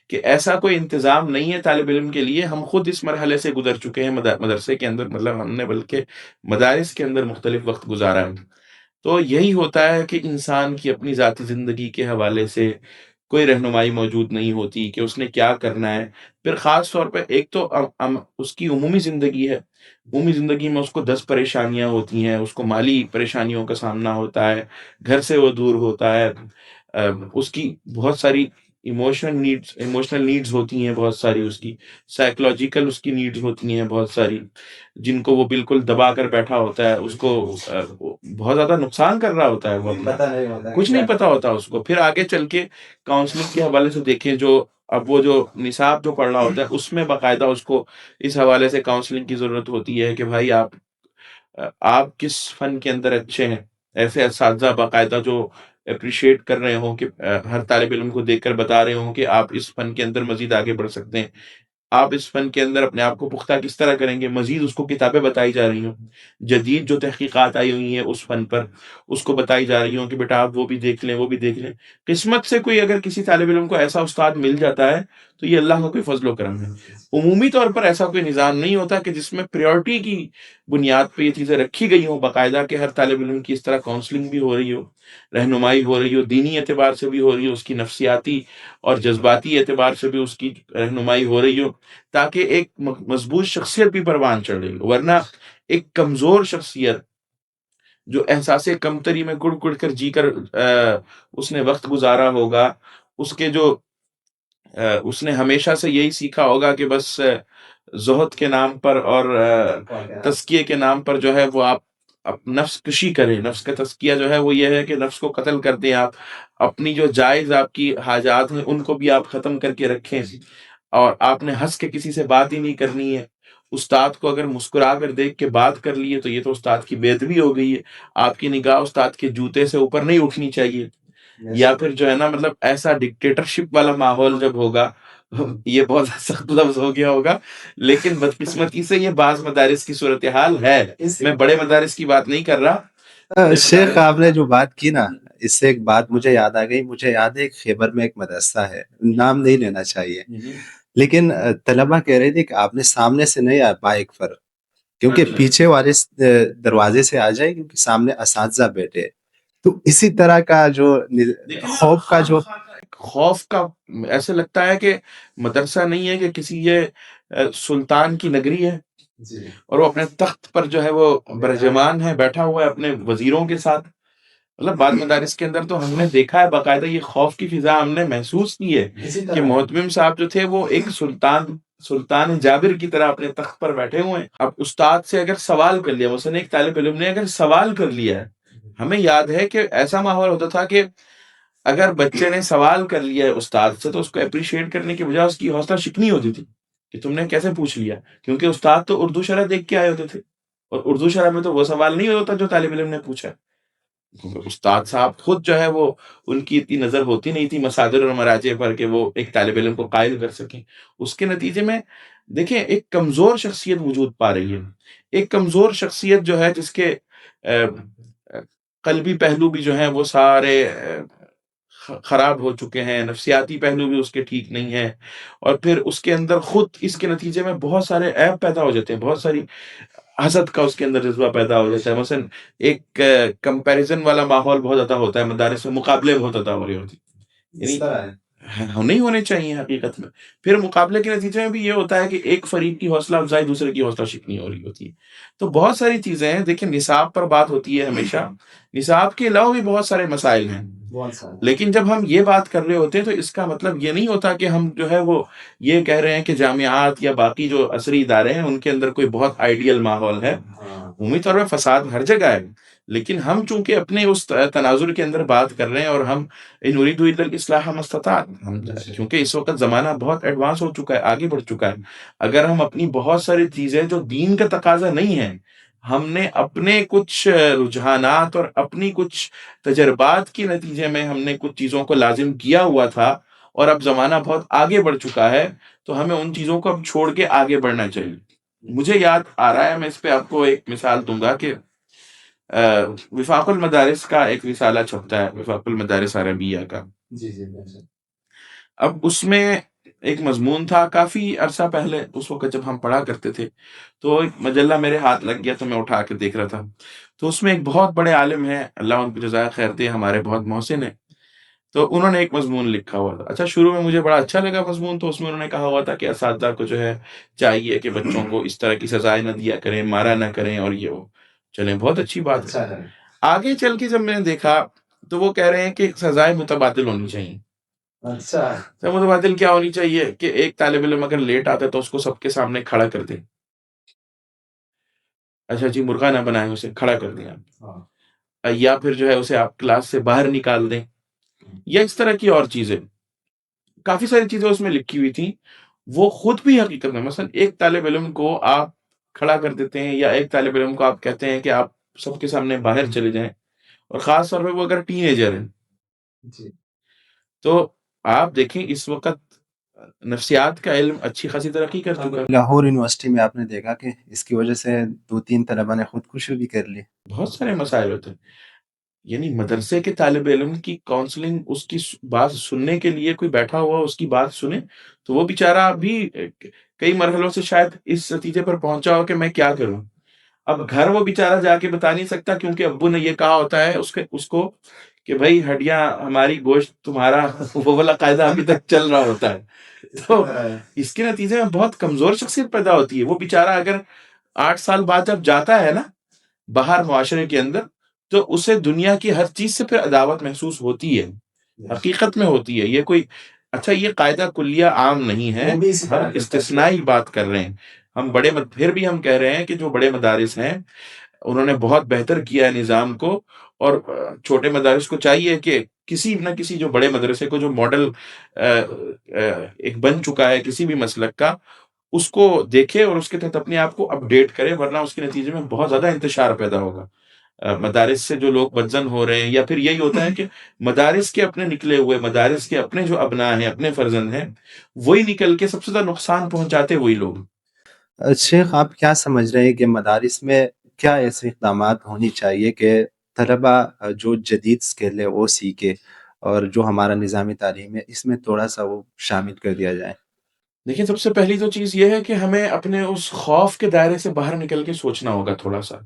کہ ایسا کوئی انتظام نہیں ہے طالب علم کے لیے. ہم خود اس مرحلے سے گزر چکے ہیں مدرسے کے اندر، مطلب ہم نے بلکہ مدارس کے اندر مختلف وقت گزارا ہے. تو یہی ہوتا ہے کہ انسان کی اپنی ذاتی زندگی کے حوالے سے کوئی رہنمائی موجود نہیں ہوتی کہ اس نے کیا کرنا ہے. پھر خاص طور پہ ایک تو اس کی عمومی زندگی ہے، عمومی زندگی میں اس کو 10 پریشانیاں ہوتی ہیں، اس کو مالی پریشانیوں کا سامنا ہوتا ہے، گھر سے وہ دور ہوتا ہے، اس کی بہت ساری ایموشنل نیڈز ہوتی ہیں، بہت ساری اس کی سائیکولوجیکل اس کی نیڈز ہوتی ہیں بہت ساری، جن کو وہ بالکل دبا کر بیٹھا ہوتا ہے. اس کو بہت زیادہ نقصان کر رہا ہوتا ہے، وہ اپنا پتہ نہیں ہوتا کچھ نہیں پتا ہوتا اس کو. پھر آگے چل کے کاؤنسلنگ کے حوالے سے دیکھیں، جو اب وہ جو نصاب جو پڑھ رہا ہوتا ہے اس میں باقاعدہ اس کو اس حوالے سے کاؤنسلنگ کی ضرورت ہوتی ہے کہ بھائی آپ کس فن کے اندر اچھے ہیں. ایسے اساتذہ باقاعدہ جو اپریشیٹ کر رہے ہوں، کہ ہر طالب علم کو دیکھ کر بتا رہے ہوں کہ آپ اس فن کے اندر مزید آگے بڑھ سکتے ہیں، آپ اس فن کے اندر اپنے آپ کو پختہ کس طرح کریں گے. مزید اس کو کتابیں بتائی جا رہی ہوں، جدید جو تحقیقات آئی ہوئی ہیں اس فن پر اس کو بتائی جا رہی ہوں کہ بیٹا آپ وہ بھی دیکھ لیں، وہ بھی دیکھ لیں. قسمت سے کوئی اگر کسی طالب علم کو ایسا استاد مل جاتا ہے تو یہ اللہ کا کوئی فضل و کرم ہے. عمومی طور پر ایسا کوئی نظام نہیں ہوتا کہ جس میں پریورٹی کی بنیاد پہ یہ چیزیں رکھی گئی ہوں باقاعدہ، کہ ہر طالب علم کی اس طرح کاؤنسلنگ بھی ہو رہی ہو، رہنمائی ہو رہی ہو، دینی اعتبار سے بھی ہو رہی ہو، اس کی نفسیاتی اور جذباتی اعتبار سے بھی اس کی رہنمائی ہو رہی ہو، تاکہ ایک مضبوط شخصیت بھی پروان چڑھ رہی ہو. ورنہ ایک کمزور شخصیت جو احساس کمتری میں گڑ گڑ کر جی کر اس نے وقت گزارا ہوگا، اس کے جو اس نے ہمیشہ سے یہی سیکھا ہوگا کہ بس زہد کے نام پر اور تزکیے کے نام پر جو ہے وہ آپ نفس کشی کریں. نفس کا تزکیہ جو ہے وہ یہ ہے کہ نفس کو قتل کر دیں، آپ اپنی جو جائز آپ کی حاجات ہیں ان کو بھی آپ ختم کر کے رکھیں، اور آپ نے ہنس کے کسی سے بات ہی نہیں کرنی ہے. استاد کو اگر مسکرا کر دیکھ کے بات کر لیے تو یہ تو استاد کی بے ادبی ہو گئی ہے. آپ کی نگاہ استاد کے جوتے سے اوپر نہیں اٹھنی چاہیے. یا پھر جو ہے نا، مطلب ایسا ڈکٹیٹرشپ والا ماحول جب ہوگا، یہ بہت سخت لفظ ہو گیا ہوگا، لیکن بدقسمتی سے یہ بعض مدارس کی صورتحال ہے. میں بڑے مدارس کی بات نہیں کر رہا. شیخ آپ نے جو بات کی نا، اس سے ایک بات مجھے یاد آ گئی. مجھے یاد ہے ایک خیبر میں ایک مدرسہ ہے، نام نہیں لینا چاہیے، لیکن طلبہ کہہ رہے تھے کہ آپ نے سامنے سے نہیں آیا بائک پر، کیونکہ پیچھے والے دروازے سے آ جائے، کیونکہ سامنے اساتذہ بیٹھے. تو اسی طرح کا جو خوف کا جو خوف کا ایسے لگتا ہے کہ مدرسہ نہیں ہے، کہ کسی یہ سلطان کی نگری ہے، اور وہ اپنے تخت پر جو ہے وہ برجمان ہے، بیٹھا ہوا ہے اپنے وزیروں کے ساتھ. مطلب بعض مدارس کے اندر تو ہم نے دیکھا ہے باقاعدہ یہ خوف کی فضا ہم نے محسوس کی ہے کہ محتمم صاحب جو تھے وہ ایک سلطان جابر کی طرح اپنے تخت پر بیٹھے ہوئے ہیں. اب استاد سے اگر سوال کر لیا، مثلا ایک طالب علم نے اگر سوال کر لیا ہے، ہمیں یاد ہے کہ ایسا ماحول ہوتا تھا کہ اگر بچے نے سوال کر لیا ہے استاد سے تو اس کو اپریشیٹ کرنے کی بجائے اس کی حوصلہ شکنی ہوتی تھی کہ تم نے کیسے پوچھ لیا، کیونکہ استاد تو اردو شرح دیکھ کے آئے ہوتے تھے. اور اردو شرح میں تو وہ سوال نہیں ہوتا جو طالب علم نے پوچھا. استاد صاحب خود جو ہے وہ ان کی اتنی نظر ہوتی نہیں تھی مصادر اور مراجع پر کہ وہ ایک طالب علم کو قائل کر سکیں. اس کے نتیجے میں دیکھیں ایک کمزور شخصیت وجود پا رہی ہے. ایک کمزور شخصیت جو ہے جس کے قلبی پہلو بھی جو ہیں وہ سارے خراب ہو چکے ہیں، نفسیاتی پہلو بھی اس کے ٹھیک نہیں ہے، اور پھر اس کے اندر خود اس کے نتیجے میں بہت سارے عیب پیدا ہو جاتے ہیں، بہت ساری حسد کا اس کے اندر جذبہ پیدا ہو جاتا ہے. مثلا ایک کمپیریزن والا ماحول بہت زیادہ ہوتا ہے مدارس میں، مقابلے بہت زیادہ ہو رہے ہوتے ہیں، اس یعنی طرح ہے. نہیں ہونے چاہیے حقیقت میں. پھر مقابلے کے نتیجے میں بھی یہ ہوتا ہے کہ ایک فریق کی حوصلہ افزائی دوسرے کی حوصلہ شکنی ہو رہی ہوتی ہے. تو بہت ساری چیزیں ہیں. دیکھیں نصاب پر بات ہوتی ہے ہمیشہ، نصاب کے علاوہ بھی بہت سارے مسائل ہیں، بہت سارا. لیکن جب ہم یہ بات کر رہے ہوتے ہیں تو اس کا مطلب یہ نہیں ہوتا کہ ہم جو ہے وہ یہ کہہ رہے ہیں کہ جامعات یا باقی جو عصری ادارے ہیں ان کے اندر کوئی بہت آئیڈیل ماحول ہے. ہاں. عمومی طور پہ فساد ہر جگہ ہے، لیکن ہم چونکہ اپنے اس تناظر کے اندر بات کر رہے ہیں، اور ہم ان اريد الا الاصلاح ما استطعت، ہم کیونکہ اس وقت زمانہ بہت ایڈوانس ہو چکا ہے، آگے بڑھ چکا ہے. اگر ہم اپنی بہت ساری چیزیں جو دین کا تقاضا نہیں ہے، ہم نے اپنے کچھ رجحانات اور اپنی کچھ تجربات کے نتیجے میں ہم نے کچھ چیزوں کو لازم کیا ہوا تھا، اور اب زمانہ بہت آگے بڑھ چکا ہے، تو ہمیں ان چیزوں کو اب چھوڑ کے آگے بڑھنا چاہیے. مجھے یاد آ رہا ہے، میں اس پہ آپ کو ایک مثال دوں گا کہ وفاق المدارس کا ایک رسالہ چھپتا ہے، وفاق المدارس عربیہ کا. جی جی بے اب اس میں ایک مضمون تھا کافی عرصہ پہلے، اس وقت جب ہم پڑھا کرتے تھے، تو ایک مجلہ میرے ہاتھ لگ گیا تو میں اٹھا کے دیکھ رہا تھا. تو اس میں ایک بہت بڑے عالم ہیں، اللہ ان کو جزائے خیر دے، ہمارے بہت محسن ہیں. تو انہوں نے ایک مضمون لکھا ہوا تھا. اچھا شروع میں مجھے بڑا اچھا لگا مضمون. تو اس میں انہوں نے کہا ہوا تھا کہ اساتذہ کو جو ہے چاہیے کہ بچوں کو اس طرح کی سزائیں نہ دیا کریں، مارا نہ کریں، اور یہ وہ. چلیں بہت اچھی بات ہے. اچھا ہے. آگے چل کے جب میں نے دیکھا تو وہ کہہ رہے ہیں کہ سزائیں متبادل ہونی چاہیے. اچھا. سزائیں متبادل کیا ہونی چاہیے کہ ایک طالب علم اگر لیٹ آتا ہے تو اس کو سب کے سامنے کھڑا کر دیں. اچھا جی، مرغا نہ بنائیں، اسے کھڑا کر دیں آپ. ہاں. یا پھر جو ہے اسے آپ کلاس سے باہر نکال دیں، یا اس طرح کی اور چیزیں. کافی ساری چیزیں اس میں لکھی ہوئی تھیں. وہ خود بھی حقیقت میں مثلا ایک طالب علم کو آپ کھڑا کر دیتے ہیں، یا ایک طالب علم کو آپ کہتے ہیں کہ آپ سب کے سامنے باہر چلے جائیں، اور خاص طور پہ وہ اگر ٹین ایجر ہیں. جی. تو آپ دیکھیں اس وقت نفسیات کا علم اچھی خاصی ترقی کر چکا ہے. لاہور یونیورسٹی میں آپ نے دیکھا کہ اس کی وجہ سے 2-3 طلبہ نے خودکشی بھی کر لی. بہت سارے مسائل ہوتے ہیں. یعنی مدرسے کے طالب علم کی کاؤنسلنگ، اس کی بات سننے کے لیے کوئی بیٹھا ہوا اس کی بات سنے، تو وہ بیچارہ بھی کئی مرحلوں سے شاید اس نتیجے پر پہنچا ہو کہ میں کیا کروں. اب گھر وہ بیچارہ جا کے بتا نہیں سکتا، کیونکہ ابو نے یہ کہا ہوتا ہے اس کو کہ بھائی ہڈیاں ہماری، گوشت تمہارا، وہ والا قاعدہ ابھی تک چل رہا ہوتا ہے. تو اس کے نتیجے میں بہت کمزور شخصیت پیدا ہوتی ہے. وہ بیچارہ اگر 8 سال بعد جب جاتا ہے نا باہر معاشرے کے اندر، تو اسے دنیا کی ہر چیز سے پھر عداوت محسوس ہوتی ہے، حقیقت میں ہوتی ہے. یہ کوئی اچھا یہ قاعدہ کلیہ عام نہیں ہے، ہم استثنائی بات کر رہے ہیں. ہم پھر بھی ہم کہہ رہے ہیں کہ جو بڑے مدارس ہیں انہوں نے بہت بہتر کیا ہے نظام کو، اور چھوٹے مدارس کو چاہیے کہ کسی نہ کسی جو بڑے مدرسے کو جو ماڈل ایک بن چکا ہے کسی بھی مسلک کا، اس کو دیکھے اور اس کے تحت اپنے آپ کو اپڈیٹ کرے، ورنہ اس کے نتیجے میں بہت زیادہ انتشار پیدا ہوگا. مدارس سے جو لوگ بدزن ہو رہے ہیں، یا پھر یہی ہوتا ہے کہ مدارس کے اپنے نکلے ہوئے، مدارس کے اپنے جو ابناء ہیں، اپنے فرزند ہیں، وہی نکل کے سب سے زیادہ نقصان پہنچاتے وہی لوگ. شیخ آپ کیا سمجھ رہے ہیں کہ مدارس میں کیا ایسے اقدامات ہونی چاہیے کہ طلبہ جو جدید اسکل ہے وہ سیکھے، اور جو ہمارا نظامی تعلیم ہے اس میں تھوڑا سا وہ شامل کر دیا جائے؟ دیکھیں سب سے پہلی تو چیز یہ ہے کہ ہمیں اپنے اس خوف کے دائرے سے باہر نکل کے سوچنا ہوگا تھوڑا سا.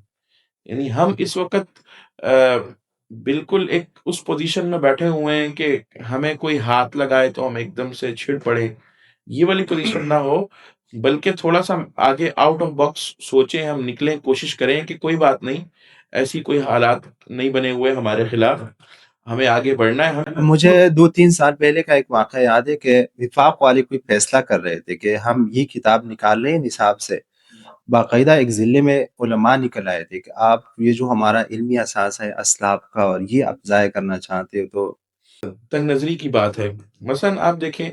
یعنی ہم اس وقت بالکل ایک اس پوزیشن میں بیٹھے ہوئے ہیں کہ ہمیں کوئی ہاتھ لگائے تو ہم ایک دم سے چھڑ پڑے. یہ والی پوزیشن نہ ہو، بلکہ تھوڑا سا آگے آؤٹ آف باکس سوچیں، ہم نکلیں، کوشش کریں کہ کوئی بات نہیں، ایسی کوئی حالات نہیں بنے ہوئے ہمارے خلاف، ہمیں آگے بڑھنا ہے. مجھے 2-3 سال پہلے کا ایک واقعہ یاد ہے کہ وفاق والے کوئی فیصلہ کر رہے تھے کہ ہم یہ کتاب نکال رہے ہیں نصاب سے. باقاعدہ ایک ضلع میں علماء نکل آئے تھے کہ آپ یہ جو ہمارا علمی اساس ہے اسلاف کا، اور یہ آپ ضائع کرنا چاہتے ہو. تو تنگ نظری کی بات ہے. مثلا آپ دیکھیں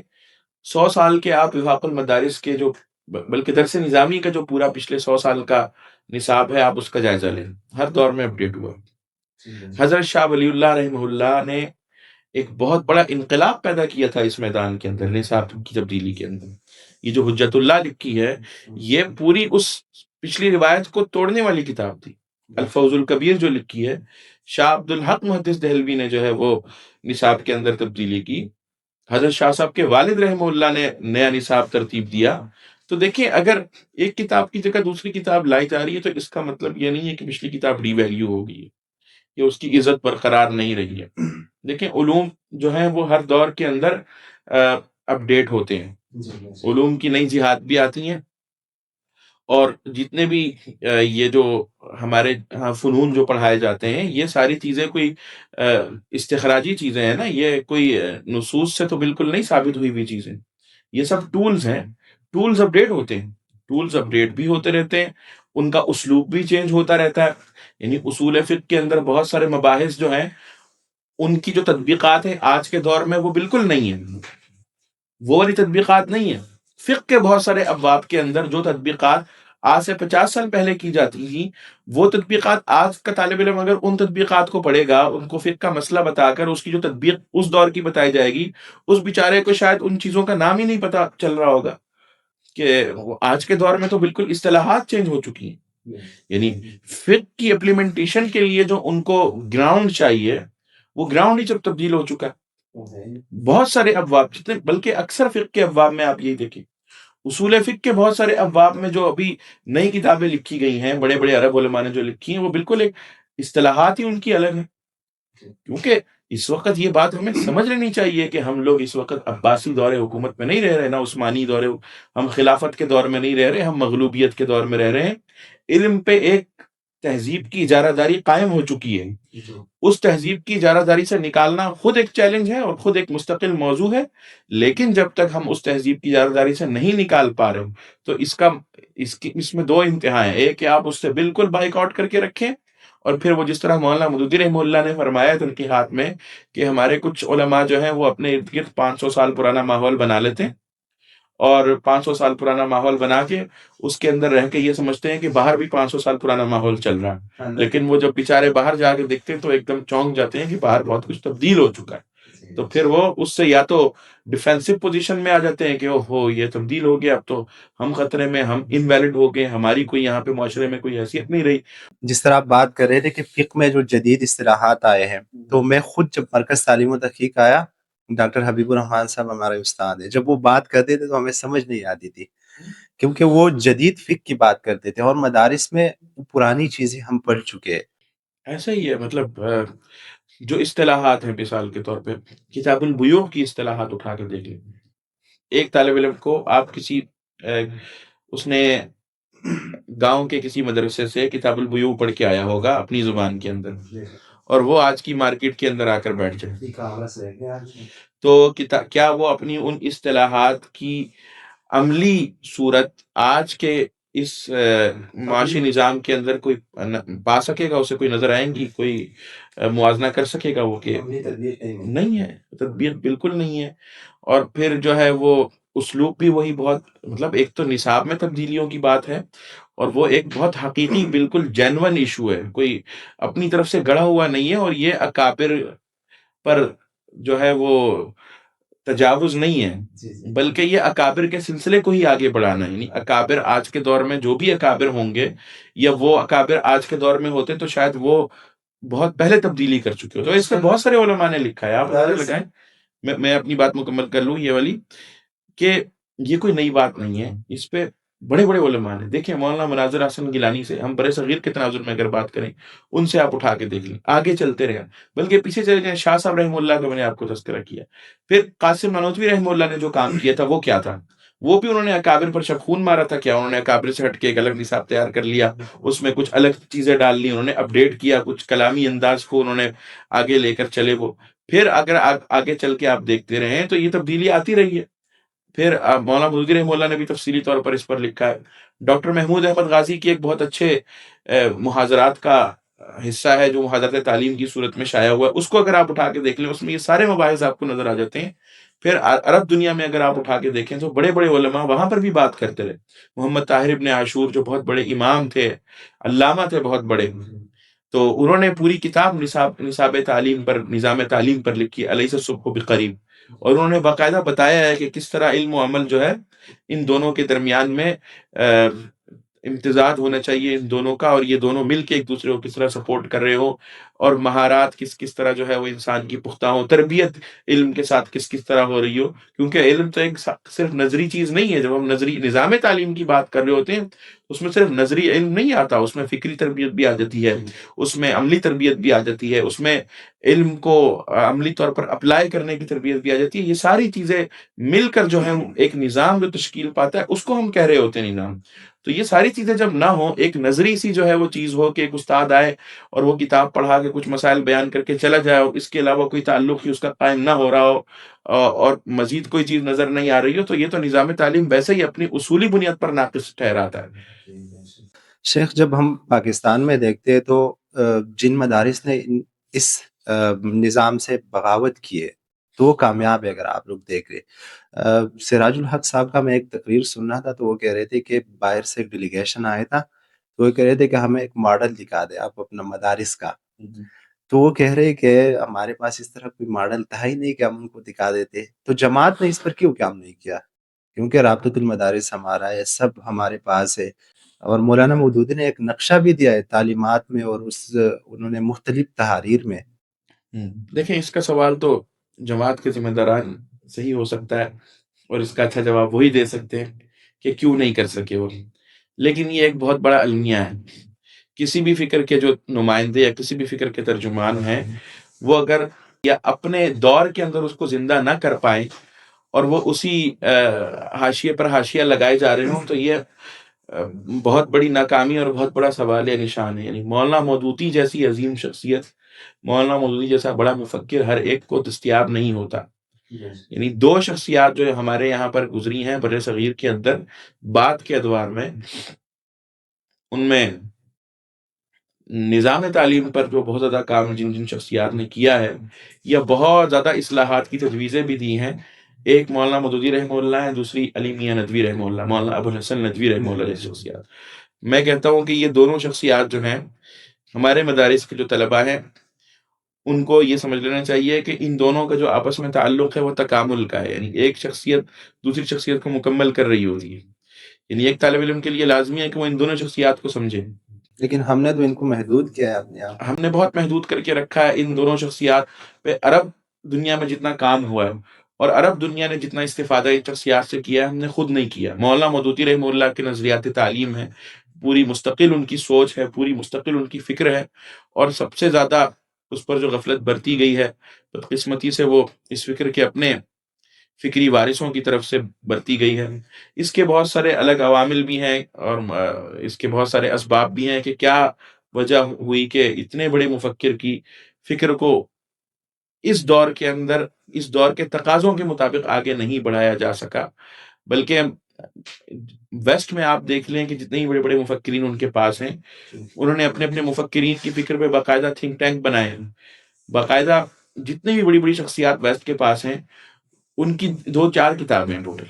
100 سال کے آپ وفاق المدارس کے جو بلکہ درس نظامی کا جو پورا پچھلے 100 سال کا نصاب ہے، آپ اس کا جائزہ لیں، ہر دور میں اپڈیٹ ہوا۔ حضرت شاہ ولی اللہ رحمہ اللہ نے ایک بہت بڑا انقلاب پیدا کیا تھا اس میدان کے اندر، نصاب کی تبدیلی کے اندر۔ یہ جو حجت اللہ لکھی ہے، یہ پوری اس پچھلی روایت کو توڑنے والی کتاب تھی۔ الفوز الکبیر جو لکھی ہے، شاہ عبد الحق محدث دہلوی نے جو ہے وہ نصاب کے اندر تبدیلی کی۔ حضرت شاہ صاحب کے والد رحمہ اللہ نے نیا نصاب ترتیب دیا۔ تو دیکھیں، اگر ایک کتاب کی جگہ دوسری کتاب لائی جا رہی ہے تو اس کا مطلب یہ نہیں ہے کہ پچھلی کتاب ڈی ویلیو ہو گئی ہے یا اس کی عزت برقرار نہیں رہی ہے۔ دیکھیں، علوم جو ہیں وہ ہر دور کے اندر اپڈیٹ ہوتے ہیں، علوم کی نئی جہات بھی آتی ہیں، اور جتنے بھی یہ جو ہمارے فنون جو پڑھائے جاتے ہیں، یہ ساری چیزیں کوئی استخراجی چیزیں ہیں نا، یہ کوئی نصوص سے تو بالکل نہیں ثابت ہوئی ہوئی چیزیں، یہ سب ٹولز ہیں۔ ٹولز اپڈیٹ ہوتے ہیں، ٹولز اپڈیٹ بھی ہوتے رہتے ہیں، ان کا اسلوب بھی چینج ہوتا رہتا ہے۔ یعنی اصول فقہ کے اندر بہت سارے مباحث جو ہیں، ان کی جو تطبیقات ہیں آج کے دور میں وہ بالکل نہیں ہیں، وہ والی تطبیقات نہیں ہیں۔ فقہ کے بہت سارے ابواب کے اندر جو تطبیقات آج سے 50 سال پہلے کی جاتی تھیں، وہ تطبیقات آج کا طالب علم اگر ان تطبیقات کو پڑھے گا، ان کو فقہ کا مسئلہ بتا کر اس کی جو تطبیق اس دور کی بتائی جائے گی، اس بیچارے کو شاید ان چیزوں کا نام ہی نہیں پتا چل رہا ہوگا کہ آج کے دور میں تو بالکل اصطلاحات چینج ہو چکی ہیں۔ یعنی فقہ کی امپلیمنٹیشن کے لیے جو ان کو گراؤنڈ چاہیے، وہ گراؤنڈ ہی جب تبدیل ہو چکا ہے۔ بہت سارے ابواب، جتنے بلکہ اکثر فقہ کے ابواب میں آپ یہی دیکھیں، اصول فقہ کے بہت سارے ابواب میں جو ابھی نئی کتابیں لکھی گئی ہیں، بڑے بڑے عرب علماء نے جو لکھی ہیں، وہ بالکل ایک اصطلاحات ہی ان کی الگ ہیں۔ کیونکہ اس وقت یہ بات ہمیں سمجھ لینی چاہیے کہ ہم لوگ اس وقت عباسی دور حکومت میں نہیں رہ رہے، نہ عثمانی دور، ہم خلافت کے دور میں نہیں رہ رہے، ہم مغلوبیت کے دور میں رہ رہے ہیں۔ علم پہ ایک تہذیب کی اجارہ داری قائم ہو چکی ہے، اس تہذیب کی اجارہ داری سے نکالنا خود ایک چیلنج ہے اور خود ایک مستقل موضوع ہے، لیکن جب تک ہم اس تہذیب کی اجارہ داری سے نہیں نکال پا رہے تو اس میں دو انتہا ہیں۔ ایک کہ آپ اس سے بالکل بائیک آؤٹ کر کے رکھیں، اور پھر وہ جس طرح مولانا مودودی رحمہ اللہ نے فرمایا تنقیحات میں کہ ہمارے کچھ علماء جو ہیں وہ اپنے ارد گرد 500 سال پرانا ماحول بنا لیتے ہیں، اور 500 سال پرانا ماحول بنا کے اس کے اندر رہ کے یہ سمجھتے ہیں کہ باہر بھی 500 سال پرانا ماحول چل رہا ہے، لیکن وہ جب بیچارے باہر جا کے دیکھتے ہیں تو ایک دم چونک جاتے ہیں کہ باہر بہت کچھ تبدیل ہو چکا ہے۔ تو پھر وہ اس سے یا تو ڈیفینسو پوزیشن میں آ جاتے ہیں کہ اوہو یہ تبدیل ہو گیا، اب تو ہم خطرے میں، ہم انویلڈ ہو گئے، ہماری کوئی یہاں پہ معاشرے میں کوئی حیثیت نہیں رہی۔ جس طرح آپ بات کر رہے تھے کہ فقہ میں جو جدید اصطلاحات آئے ہیں، تو میں خود جب مرکز تعلیم و تحقیق آیا، ڈاکٹر حبیب الرحمان صاحب ہمارے استاد ہیں، جب وہ بات کرتے تھے تو ہمیں سمجھ نہیں آتی تھی، کیونکہ وہ جدید فقہ کی بات کرتے تھے اور مدارس میں پرانی چیزیں ہم پڑھ چکے ہیں۔ ایسا ہی ہے، مطلب جو اصطلاحات ہیں، مثال کے طور پہ کتاب البیوع کی اصطلاحات اٹھا کے دیکھ لیں۔ ایک طالب علم کو آپ کسی اس نے گاؤں کے کسی مدرسے سے کتاب البیوع پڑھ کے آیا ہوگا اپنی زبان کے اندر، اور وہ آج کی مارکیٹ کے اندر آ کر بیٹھ جائے، تو کیا وہ اپنی ان اصطلاحات کی عملی صورت آج کے اس معاشی نظام کے اندر کوئی پا سکے گا؟ اسے کوئی نظر آئیں گی؟ کوئی موازنہ کر سکے گا وہ؟ کہ نہیں ہے، تطبیق بالکل نہیں ہے۔ اور پھر جو ہے وہ اسلوب بھی وہی، بہت مطلب ایک تو نصاب میں تبدیلیوں کی بات ہے، اور وہ ایک بہت حقیقی بالکل جینون ایشو ہے، کوئی اپنی طرف سے گڑھا ہوا نہیں ہے، اور یہ اکابر پر جو ہے وہ تجاوز نہیں ہے، بلکہ یہ اکابر کے سلسلے کو ہی آگے بڑھانا ہے۔ یعنی اکابر آج کے دور میں جو بھی اکابر ہوں گے، یا وہ اکابر آج کے دور میں ہوتے تو شاید وہ بہت پہلے تبدیلی کر چکے ہو۔ تو اس پہ بہت سارے علماء نے لکھا ہے، آپ نظر لگائیں۔ میں اپنی بات مکمل کر لوں یہ والی، کہ یہ کوئی نئی بات نہیں ہے، اس پہ بڑے بڑے علماء نے دیکھیں۔ مولانا مناظر حسن گیلانی سے ہم برِ صغیر کے تناظر میں اگر بات کریں، ان سے آپ اٹھا کے دیکھ لیں، آگے چلتے رہیں، بلکہ پیچھے چلے جائیں، شاہ صاحب رحمہ اللہ کا میں نے آپ کو تذکرہ کیا، پھر قاسم نانوتوی رحمہ اللہ نے جو کام کیا تھا وہ کیا تھا؟ وہ بھی انہوں نے اکابر پر شبخون مارا تھا۔ کیا انہوں نے اکابر سے ہٹ کے ایک الگ نصاب تیار کر لیا، اس میں کچھ الگ چیزیں ڈال لی، انہوں نے اپڈیٹ کیا، کچھ کلامی انداز کو انہوں نے آگے لے کر چلے وہ۔ پھر اگر آگے چل کے آپ دیکھتے رہیں تو یہ تبدیلی آتی رہی ہے۔ پھر مولانا مودودی رحمہ اللہ نے بھی تفصیلی طور پر اس پر لکھا ہے۔ ڈاکٹر محمود احمد غازی کی ایک بہت اچھے محاضرات کا حصہ ہے جو محاضرات تعلیم کی صورت میں شائع ہوا ہے، اس کو اگر آپ اٹھا کے دیکھ لیں، اس میں یہ سارے مباحث آپ کو نظر آ جاتے ہیں پھر عرب دنیا میں اگر آپ اٹھا کے دیکھیں تو بڑے بڑے علماء وہاں پر بھی بات کرتے رہے. محمد طاہر ابن عاشور جو بہت بڑے امام تھے، علامہ تھے بہت بڑے، تو انہوں نے پوری کتاب نصاب تعلیم پر، نظام تعلیم پر لکھی، الیس الصبح بقریب. اور انہوں نے باقاعدہ بتایا ہے کہ کس طرح علم و عمل جو ہے ان دونوں کے درمیان میں امتزاج ہونا چاہیے ان دونوں کا، اور یہ دونوں مل کے ایک دوسرے کو کس طرح سپورٹ کر رہے ہو، اور مہارات کس طرح جو ہے وہ انسان کی پختہ ہو، تربیت علم کے ساتھ کس طرح ہو رہی ہو. کیونکہ علم تو ایک صرف نظری چیز نہیں ہے. جب ہم نظری نظام تعلیم کی بات کر رہے ہوتے ہیں، اس میں صرف نظری علم نہیں آتا، اس میں فکری تربیت بھی آ جاتی ہے، اس میں عملی تربیت بھی آ جاتی ہے، اس میں علم کو عملی طور پر اپلائی کرنے کی تربیت بھی آ جاتی ہے. یہ ساری چیزیں مل کر جو ہے ایک نظام جو تشکیل پاتا ہے، اس کو ہم کہہ رہے ہوتے ہیں نظام. تو یہ ساری چیزیں جب نہ ہو، ایک نظری سی جو ہے وہ چیز ہو کہ ایک استاد آئے اور وہ کتاب پڑھا کے کچھ مسائل بیان کر کے چلا جائے، اور اس کے علاوہ کوئی تعلق ہی اس کا قائم نہ ہو رہا ہو، اور مزید کوئی چیز نظر نہیں آ رہی ہو، تو یہ تو نظام تعلیم ویسے ہی اپنی اصولی بنیاد پر ناقص ٹھہراتا ہے. شیخ جب ہم پاکستان میں دیکھتے ہیں تو جن مدارس نے اس نظام سے بغاوت کی ہے تو وہ کامیاب ہے. اگر آپ لوگ دیکھ رہے، سراج الحق صاحب کا میں ایک تقریر سن رہا تھا تو وہ کہہ رہے تھے کہ باہر سے ایک ڈیلیگیشن آیا تھا، تو وہ کہہ رہے تھے کہ ہمیں ایک ماڈل دکھا دیں آپ اپنا مدارس کا. تو وہ کہہ رہے کہ ہمارے پاس اس طرح کوئی ماڈل تھا ہی نہیں کہ ہم ان کو دکھا دیتے. تو جماعت نے اس پر کیوں کام نہیں کیا؟ کیونکہ رابطۃ المدارس ہمارا ہے، سب ہمارے پاس ہے، اور مولانا مودودی نے ایک نقشہ بھی دیا ہے تعلیمات میں، اور انہوں نے مختلف تحاریر میں. دیکھیں، اس کا سوال تو جماعت کے ذمہ داران صحیح ہو سکتا ہے، اور اس کا اچھا جواب وہی دے سکتے ہیں کہ کیوں نہیں کر سکے وہ. لیکن یہ ایک بہت بڑا المیہ ہے. کسی بھی فکر کے جو نمائندے یا کسی بھی فکر کے ترجمان ہیں، وہ اگر یا اپنے دور کے اندر اس کو زندہ نہ کر پائیں اور وہ اسی حاشیے پر حاشیہ لگائے جا رہے ہوں، تو یہ بہت بڑی ناکامی اور بہت بڑا سوال نشان ہے. یعنی مولانا مودودی جیسی عظیم شخصیت، مولانا مودودی جیسا بڑا مفکر ہر ایک کو دستیاب نہیں ہوتا. یعنی دو شخصیات جو ہمارے یہاں پر گزری ہیں بر صغیر کے اندر بعد کے ادوار میں، ان میں نظام تعلیم پر جو بہت زیادہ کام جن شخصیات نے کیا ہے، یا بہت زیادہ اصلاحات کی تجویزیں بھی دی ہیں، ایک مولانا مودودی رحمہ اللہ ہے، دوسری علی میاں ندوی رحمہ اللہ، مولانا ابو الحسن ندوی رحمہ اللہ جیسی شخصیات. میں کہتا ہوں کہ یہ دونوں شخصیات جو ہیں، ہمارے مدارس کے جو طلباء ہیں ان کو یہ سمجھ لینا چاہیے کہ ان دونوں کا جو آپس میں تعلق ہے وہ تکامل کا ہے. یعنی ایک شخصیت دوسری شخصیت کو مکمل کر رہی ہوتی ہے. یعنی ایک طالب علم کے لیے لازمی ہے کہ وہ ان دونوں شخصیات کو سمجھے. لیکن ہم نے تو ان کو محدود کیا ہے اپنے آپ. ہم نے بہت محدود کر کے رکھا ہے ان دونوں شخصیات پہ. عرب دنیا میں جتنا کام ہوا ہے اور عرب دنیا نے جتنا استفادہ ان شخصیات سے کیا ہے، ہم نے خود نہیں کیا. مولانا مودودی رحمہ اللہ کے نظریات تعلیم ہے، پوری مستقل ان کی سوچ ہے، پوری مستقل ان کی فکر ہے، اور سب سے زیادہ اس پر جو غفلت برتی گئی ہے بدقسمتی سے، وہ اس فکر کے اپنے فکری وارثوں کی طرف سے برتی گئی ہے. اس کے بہت سارے الگ عوامل بھی ہیں، اور اس کے بہت سارے اسباب بھی ہیں کہ کیا وجہ ہوئی کہ اتنے بڑے مفکر کی فکر کو اس دور کے اندر، اس دور کے تقاضوں کے مطابق آگے نہیں بڑھایا جا سکا. بلکہ ویسٹ میں آپ دیکھ لیں کہ جتنے ہی بڑے بڑے مفکرین ان کے پاس ہیں، انہوں نے اپنے اپنے مفکرین کی فکر پہ باقاعدہ تھنک ٹینک بنائے ہیں. باقاعدہ جتنی بھی بڑی بڑی شخصیات ویسٹ کے پاس ہیں، ان کی 2-4 کتابیں ہیں ٹوٹل،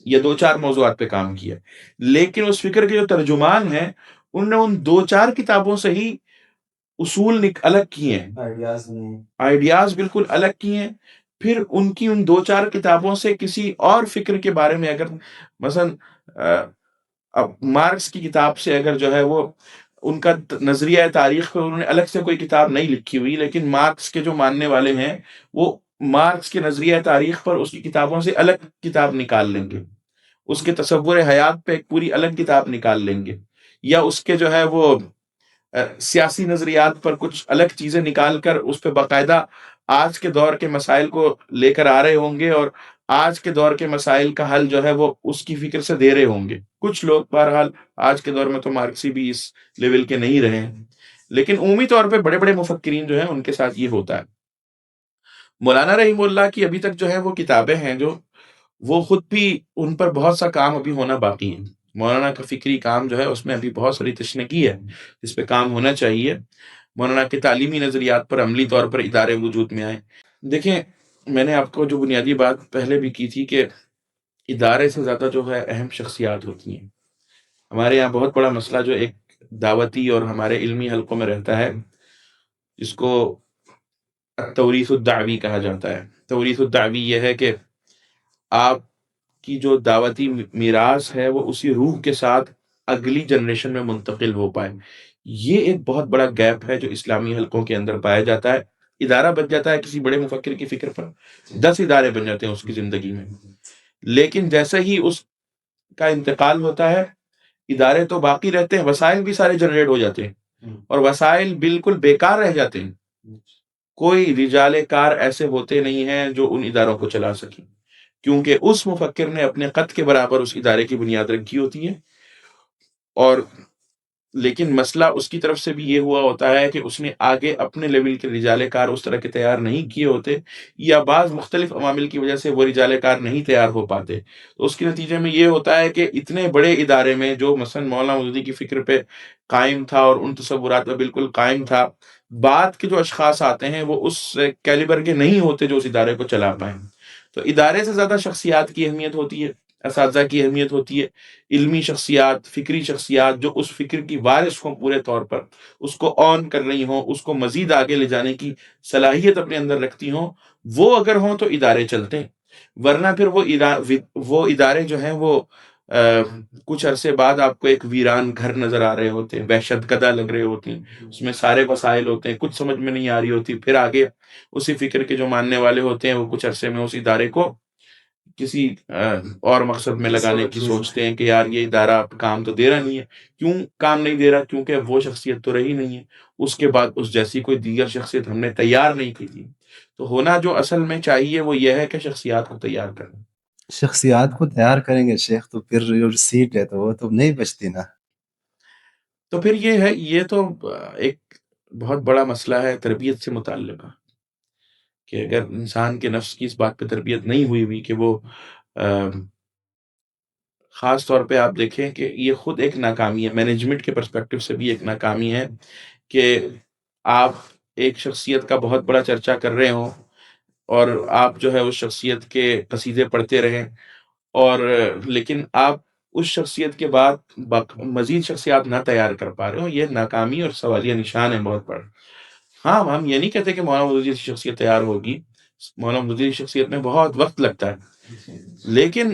یا 2-4 موضوعات پہ کام کیا. لیکن اس فکر کے جو ترجمان ہیں، انہوں نے ان 2-4 کتابوں سے ہی اصول الگ کیے ہیں، آئیڈیاز بالکل الگ کیے ہیں. پھر ان کی ان 2-4 کتابوں سے کسی اور فکر کے بارے میں، اگر مثلا اب مارکس کی کتاب سے اگر جو ہے وہ ان کا نظریہ تاریخ کو، انہوں نے الگ سے کوئی کتاب نہیں لکھی ہوئی، لیکن مارکس کے جو ماننے والے ہیں وہ مارکس کے نظریہ تاریخ پر اس کی کتابوں سے الگ کتاب نکال لیں گے، اس کے تصور حیات پہ ایک پوری الگ کتاب نکال لیں گے، یا اس کے جو ہے وہ سیاسی نظریات پر کچھ الگ چیزیں نکال کر اس پہ باقاعدہ آج کے دور کے مسائل کو لے کر آ رہے ہوں گے، اور آج کے دور کے مسائل کا حل جو ہے وہ اس کی فکر سے دے رہے ہوں گے. کچھ لوگ، بہرحال آج کے دور میں تو مارکسی بھی اس لیول کے نہیں رہے ہیں، لیکن عمومی طور پہ بڑے بڑے مفکرین جو ہیں ان کے ساتھ یہ ہوتا ہے. مولانا رحمہ اللہ کی ابھی تک جو ہے وہ کتابیں ہیں، جو وہ خود بھی ان پر بہت سا کام ابھی ہونا باقی ہے. مولانا کا فکری کام جو ہے اس میں ابھی بہت ساری تشنگی ہے، اس پہ کام ہونا چاہیے. مولانا کے تعلیمی نظریات پر عملی طور پر ادارے وجود میں آئے. دیکھیں، میں نے آپ کو جو بنیادی بات پہلے بھی کی تھی کہ ادارے سے زیادہ جو ہے اہم شخصیات ہوتی ہیں. ہمارے یہاں بہت بڑا مسئلہ جو ایک دعوتی اور ہمارے علمی حلقوں میں رہتا ہے، جس کو توریث الدعوی کہا جاتا ہے. توریث الدعوی یہ ہے کہ آپ کی جو دعوتی میراث ہے وہ اسی روح کے ساتھ اگلی جنریشن میں منتقل ہو پائے. یہ ایک بہت بڑا گیپ ہے جو اسلامی حلقوں کے اندر پایا جاتا ہے. ادارہ بن جاتا ہے کسی بڑے مفکر کی فکر پر، 10 ادارے بن جاتے ہیں اس کی زندگی میں، لیکن جیسے ہی اس کا انتقال ہوتا ہے ادارے تو باقی رہتے ہیں، وسائل بھی سارے جنریٹ ہو جاتے ہیں اور وسائل بالکل بیکار رہ جاتے ہیں. کوئی رجال کار ایسے ہوتے نہیں ہیں جو ان اداروں کو چلا سکیں، کیونکہ اس مفکر نے اپنے قد کے برابر اس ادارے کی بنیاد رکھی ہوتی ہے. اور لیکن مسئلہ اس کی طرف سے بھی یہ ہوا ہوتا ہے کہ اس نے آگے اپنے لیول کے رجال کار اس طرح کے تیار نہیں کیے ہوتے، یا بعض مختلف عوامل کی وجہ سے وہ رجال کار نہیں تیار ہو پاتے. تو اس کے نتیجے میں یہ ہوتا ہے کہ اتنے بڑے ادارے میں جو مثلا مولانا مودودی کی فکر پہ قائم تھا اور ان تصورات پہ بالکل قائم تھا، بعد کے جو اشخاص آتے ہیں وہ اس کیلیبر کے نہیں ہوتے جو اس ادارے کو چلا پائیں. تو ادارے سے زیادہ شخصیات کی اہمیت ہوتی ہے، اساتذہ کی اہمیت ہوتی ہے، علمی شخصیات، فکری شخصیات جو اس فکر کی وارث ہوں، پورے طور پر اس کو آن کر رہی ہوں، اس کو مزید آگے لے جانے کی صلاحیت اپنے اندر رکھتی ہوں. وہ اگر ہوں تو ادارے چلتے ہیں، ورنہ پھر وہ ادارے جو ہیں وہ کچھ عرصے بعد آپ کو ایک ویران گھر نظر آ رہے ہوتے ہیں، وحشت گدہ لگ رہے ہوتے ہیں، اس میں سارے وسائل ہوتے ہیں، کچھ سمجھ میں نہیں آ رہی ہوتی. پھر آگے اسی فکر کے جو ماننے والے ہوتے ہیں وہ کچھ عرصے میں اس ادارے کو کسی اور مقصد میں لگانے کی سوچتے ہیں کہ یار یہ ادارہ اب کام تو دے رہا نہیں ہے. کیوں کام نہیں دے رہا؟ کیونکہ وہ شخصیت تو رہی نہیں ہے، اس کے بعد اس جیسی کوئی دیگر شخصیت ہم نے تیار نہیں کی تھی. تو ہونا جو اصل میں چاہیے وہ یہ ہے کہ شخصیات کو تیار کرنا. شخصیات کو تیار کریں گے شیخ تو پھر جو سیٹ ہے تو وہ تو نہیں بچتی نا. تو پھر یہ ہے، یہ تو ایک بہت بڑا مسئلہ ہے تربیت سے متعلقہ، کہ اگر انسان کے نفس کی اس بات پہ تربیت نہیں ہوئی کہ وہ خاص طور پہ آپ دیکھیں کہ یہ خود ایک ناکامی ہے، مینجمنٹ کے پرسپیکٹو سے بھی ایک ناکامی ہے کہ آپ ایک شخصیت کا بہت بڑا چرچا کر رہے ہوں اور آپ جو ہے اس شخصیت کے قصیدے پڑھتے رہیں، اور لیکن آپ اس شخصیت کے بعد مزید شخصیات نہ تیار کر پا رہے ہو. یہ ناکامی اور سوالیہ نشان ہے بہت بڑا. ہاں، ہم یہ نہیں کہتے کہ مولانا مودودی جیسی شخصیت تیار ہوگی، مولانا مودودی کی شخصیت میں بہت وقت لگتا ہے، لیکن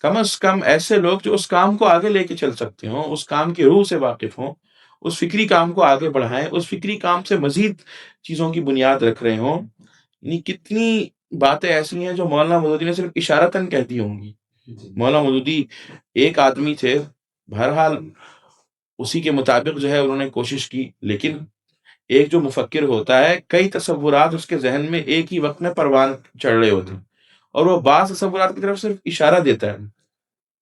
کم از کم ایسے لوگ جو اس کام کو آگے لے کے چل سکتے ہوں، اس کام کی روح سے واقف ہوں، اس فکری کام کو آگے بڑھائیں، اس فکری کام سے مزید چیزوں کی بنیاد رکھ رہے ہوں. یعنی کتنی باتیں ایسی ہیں جو مولانا مودودی نے صرف اشارتاً کہہ دی ہوں گی. مولانا مودودی ایک آدمی تھے، بہرحال اسی کے مطابق جو ہے انہوں نے کوشش کی، لیکن ایک جو مفکر ہوتا ہے کئی تصورات اس کے ذہن میں ایک ہی وقت میں پروان چڑھ رہے ہوتے ہیں، اور وہ بعض تصورات کی طرف صرف اشارہ دیتا ہے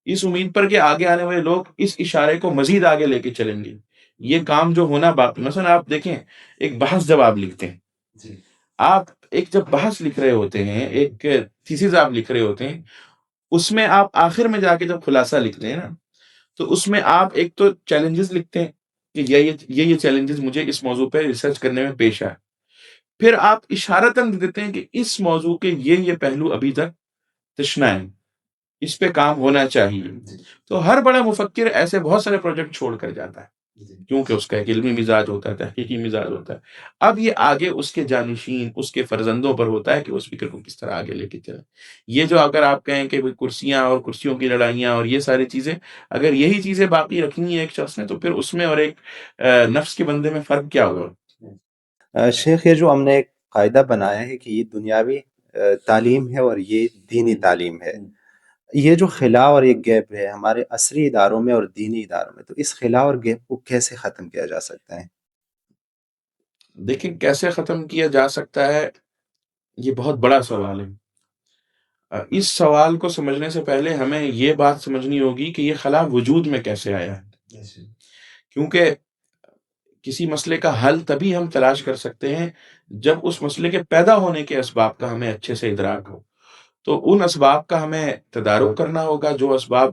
اس امید پر کہ آگے آنے والے لوگ اس اشارے کو مزید آگے لے کے چلیں گے. یہ کام جو ہونا باقی، مثلا آپ دیکھیں ایک بحث جب آپ لکھتے ہیں، آپ ایک جب بحث لکھ رہے ہوتے ہیں، ایک تھیسس آپ لکھ رہے ہوتے ہیں، اس میں آپ آخر میں جا کے جب خلاصہ لکھتے ہیں نا، تو اس میں آپ ایک تو چیلنجز لکھتے ہیں کہ یہ چیلنجز مجھے اس موضوع پہ ریسرچ کرنے میں پیش آئے. پھر آپ اشارتاً دیتے ہیں کہ اس موضوع کے یہ پہلو ابھی تک تشنا ہے، اس پہ کام ہونا چاہیے. تو ہر بڑا مفکر ایسے بہت سارے پروجیکٹ چھوڑ کر جاتا ہے کیونکہ اس کا ایک علمی مزاج ہوتا ہے، تحقیقی مزاج ہوتا ہے. اب یہ آگے اس کے جانشین، اس کے فرزندوں پر ہوتا ہے کہ اس فکر کو کس طرح آگے لے کے چلیں. یہ جو اگر آپ کہیں کہ کرسیاں اور کرسیوں کی لڑائیاں اور یہ ساری چیزیں، اگر یہی چیزیں باقی رکھنی ہے ایک شخص نے، تو پھر اس میں اور ایک نفس کے بندے میں فرق کیا ہوگا؟ شیخ یہ جو ہم نے ایک قاعدہ بنایا ہے کہ یہ دنیاوی تعلیم ہے اور یہ دینی تعلیم ہے، یہ جو خلا اور ایک گیپ ہے ہمارے عصری اداروں میں اور دینی اداروں میں، تو اس خلا اور گیپ کو کیسے ختم کیا جا سکتا ہے؟ دیکھیں کیسے ختم کیا جا سکتا ہے، یہ بہت بڑا سوال ہے. اس سوال کو سمجھنے سے پہلے ہمیں یہ بات سمجھنی ہوگی کہ یہ خلا وجود میں کیسے آیا ہے. کیونکہ کسی مسئلے کا حل تبھی ہم تلاش کر سکتے ہیں جب اس مسئلے کے پیدا ہونے کے اسباب کا ہمیں اچھے سے ادراک ہو. تو ان اسباب کا ہمیں تدارک کرنا ہوگا جو اسباب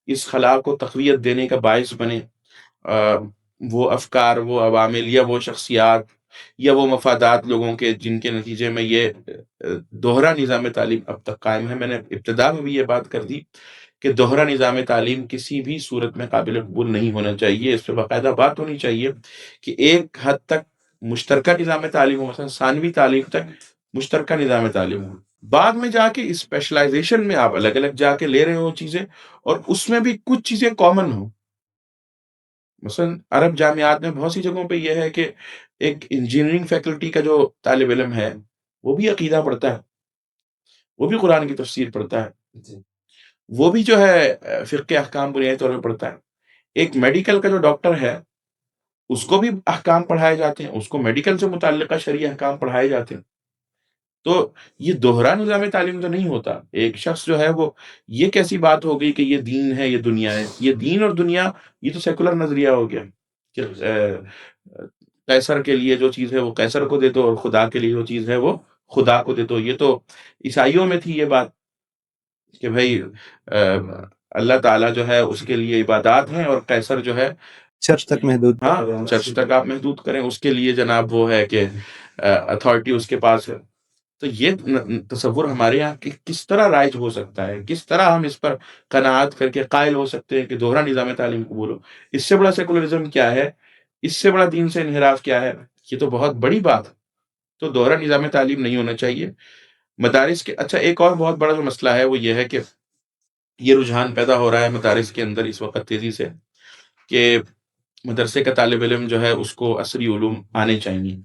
اس خلا کو تقویت دینے کا باعث بنے. وہ افکار، وہ عوامل یا وہ شخصیات یا وہ مفادات لوگوں کے جن کے نتیجے میں یہ دوہرا نظام تعلیم اب تک قائم ہے. میں نے ابتدا میں بھی یہ بات کر دی کہ دوہرا نظام تعلیم کسی بھی صورت میں قابل قبول نہیں ہونا چاہیے. اس پہ باقاعدہ بات ہونی چاہیے کہ ایک حد تک مشترکہ نظام تعلیم ہو، مثلا ثانوی تعلیم تک مشترکہ نظام تعلیم ہو، بعد میں جا کے اسپیشلائزیشن میں آپ الگ الگ جا کے لے رہے ہو چیزیں، اور اس میں بھی کچھ چیزیں کامن ہوں. مثلا عرب جامعات میں بہت سی جگہوں پہ یہ ہے کہ ایک انجینئرنگ فیکلٹی کا جو طالب علم ہے وہ بھی عقیدہ پڑھتا ہے، وہ بھی قرآن کی تفسیر پڑھتا ہے، وہ بھی جو ہے فقہ احکام بنیادی طور پہ پڑھتا ہے. ایک میڈیکل کا جو ڈاکٹر ہے اس کو بھی احکام پڑھائے جاتے ہیں، اس کو میڈیکل سے متعلقہ شرعی احکام پڑھائے جاتے ہیں. تو یہ دوہرا نظام تعلیم تو نہیں ہوتا. ایک شخص جو ہے وہ، یہ کیسی بات ہو گئی کہ یہ دین ہے یہ دنیا ہے؟ یہ دین اور دنیا یہ تو سیکولر نظریہ ہو گیا کہ قیصر کے لیے جو چیز ہے وہ قیصر کو دے دو، اور خدا کے لیے جو چیز ہے وہ خدا کو دے دو. یہ تو عیسائیوں میں تھی یہ بات کہ بھائی اللہ تعالیٰ جو ہے اس کے لیے عبادات ہیں، اور قیصر جو ہے چرچ تک محدود. ہاں چرچ تک آپ محدود کریں، اس کے لیے جناب وہ ہے کہ اتھارٹی اس کے پاس ہے. تو یہ تصور ہمارے یہاں کس طرح رائج ہو سکتا ہے، کس طرح ہم اس پر قناعت کر کے قائل ہو سکتے ہیں کہ دوہرا نظام تعلیم قبول ہو؟ اس سے بڑا سیکولرزم کیا ہے؟ اس سے بڑا دین سے انحراف کیا ہے؟ یہ تو بہت بڑی بات ہے. تو دوہرا نظام تعلیم نہیں ہونا چاہیے مدارس کے. اچھا، ایک اور بہت بڑا جو مسئلہ ہے وہ یہ ہے کہ یہ رجحان پیدا ہو رہا ہے مدارس کے اندر اس وقت تیزی سے کہ مدرسے کا طالب علم جو ہے اس کو عصری علوم آنے چاہیے.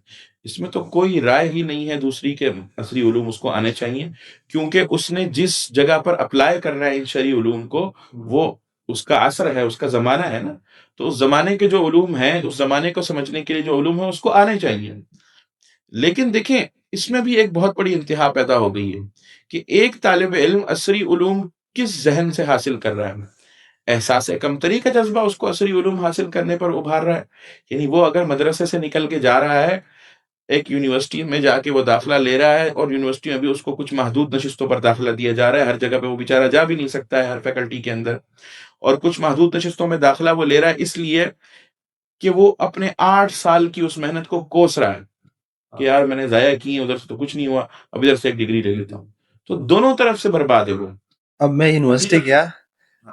اس میں تو کوئی رائے ہی نہیں ہے دوسری کہ عصری علوم اس کو آنے چاہیے، کیونکہ اس نے جس جگہ پر اپلائی کرنا ہے ان شرعی علوم کو وہ اس کا عصر ہے، اس کا زمانہ ہے نا. تو اس زمانے کے جو علوم ہیں، اس زمانے کو سمجھنے کے لیے جو علوم ہیں اس کو آنے چاہیے. لیکن دیکھیں اس میں بھی ایک بہت بڑی انتہا پیدا ہو گئی ہے کہ ایک طالب علم عصری علوم کس ذہن سے حاصل کر رہا ہے. احساس کمتری کا جذبہ اس کو عصری علوم حاصل کرنے پر ابھار رہا ہے. یعنی وہ اگر مدرسے سے نکل کے جا رہا ہے، ایک یونیورسٹی میں جا کے وہ داخلہ لے رہا ہے، اور یونیورسٹی میں بھی اس کو کچھ محدود نشستوں پر داخلہ دیا جا رہا ہے، ہر جگہ پہ وہ بیچارہ جا بھی نہیں سکتا ہے ہر فیکلٹی کے اندر، اور کچھ محدود نشستوں میں داخلہ وہ لے رہا ہے اس لیے کہ وہ اپنے 8 سال کی اس محنت کو کوس رہا ہے کہ یار میں نے ضائع کی، ادھر سے تو کچھ نہیں ہوا، اب ادھر سے ایک ڈگری لے لیتا ہوں. تو دونوں طرف سے برباد ہے وہ. اب میں یونیورسٹی گیا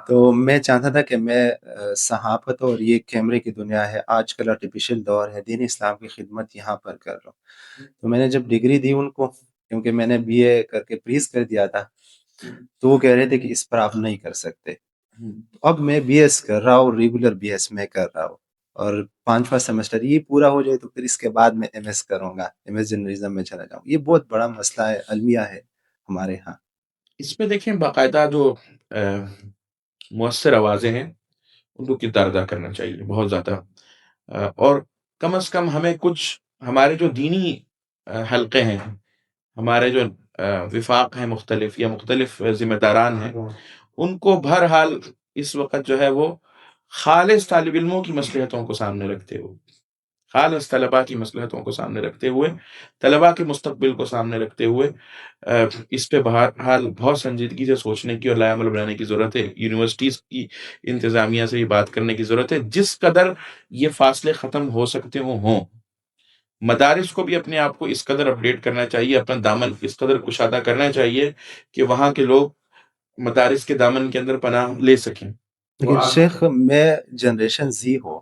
تو میں چاہتا تھا کہ میں صحافت اور یہ کیمرے کی دنیا ہے، آج کل آرٹیفیشل دور ہے، دین اسلام کی خدمت یہاں پر کر رہا ہوں. تو میں نے جب ڈگری دی ان کو، کیونکہ میں نے بی اے کر کے پریز کر دیا تھا، تو وہ کہہ رہے تھے کہ اس پر آپ نہیں کر سکتے. اب میں بی ایس کر رہا ہوں، ریگولر بی ایس میں کر رہا ہوں، اور 5واں سیمسٹر یہ پورا ہو جائے تو پھر اس کے بعد میں ایم ایس کروں گا، ایم ایس جرنلزم میں چلا جاؤں. یہ بہت بڑا مسئلہ ہے، المیہ ہے ہمارے ہاں. اس میں دیکھیں باقاعدہ جو مؤثر آوازیں ہیں ان کو کردار ادا کرنا چاہیے بہت زیادہ، اور کم از کم ہمیں کچھ ہمارے جو دینی حلقے ہیں، ہمارے جو وفاق ہیں مختلف یا مختلف ذمہ داران ہیں، ان کو بہرحال اس وقت جو ہے وہ خالص طالب علموں کی مصلحتوں کو سامنے رکھتے ہوئے، خالص طلباء کی مصلحتوں کو سامنے رکھتے ہوئے، طلباء کے مستقبل کو سامنے رکھتے ہوئے اس پہ بہرحال بہت سنجیدگی سے سوچنے کی اور لائے عمل بنانے کی ضرورت ہے. یونیورسٹیز کی انتظامیہ سے بھی بات کرنے کی ضرورت ہے. جس قدر یہ فاصلے ختم ہو سکتے ہوں، مدارس کو بھی اپنے آپ کو اس قدر اپڈیٹ کرنا چاہیے، اپنا دامن اس قدر کشادہ کرنا چاہیے کہ وہاں کے لوگ مدارس کے دامن کے اندر پناہ لے سکیں. لیکن شیخ میں جنریشن زی ہوں،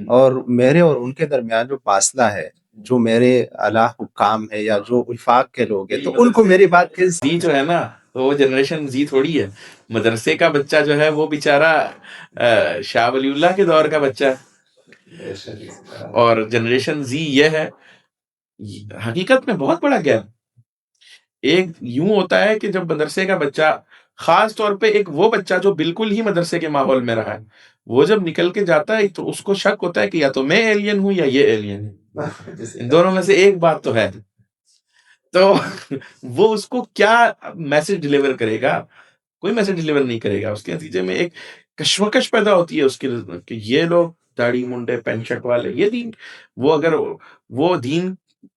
اور میرے اور ان کے درمیان جو فاصلہ ہے، جو میرے اعلیٰ حکام ہے یا جو وفاق کے لوگ ہیں، تو ان کو میری بات کس زی جو ہے نا، تو وہ جنریشن زی تھوڑی ہے. مدرسے کا بچہ جو ہے وہ بیچارہ شاہ ولی اللہ کے دور کا بچہ ہے، اور جنریشن زی یہ ہے. حقیقت میں بہت بڑا گیپ. ایک یوں ہوتا ہے کہ جب مدرسے کا بچہ، خاص طور پہ ایک وہ بچہ جو بالکل ہی مدرسے کے ماحول میں رہا ہے، وہ جب نکل کے جاتا ہے تو اس کو شک ہوتا ہے کہ یا تو میں ایلین ہوں یا یہ ایلین ہے، ان دونوں میں سے ایک بات تو ہے. تو وہ اس کو کیا میسج ڈلیور کرے گا؟ کوئی میسج ڈلیور نہیں کرے گا. اس کے نتیجے میں ایک کشمکش پیدا ہوتی ہے اس کے کہ یہ لوگ داڑھی منڈے پینٹ شرٹ والے، یہ دین، وہ اگر وہ دین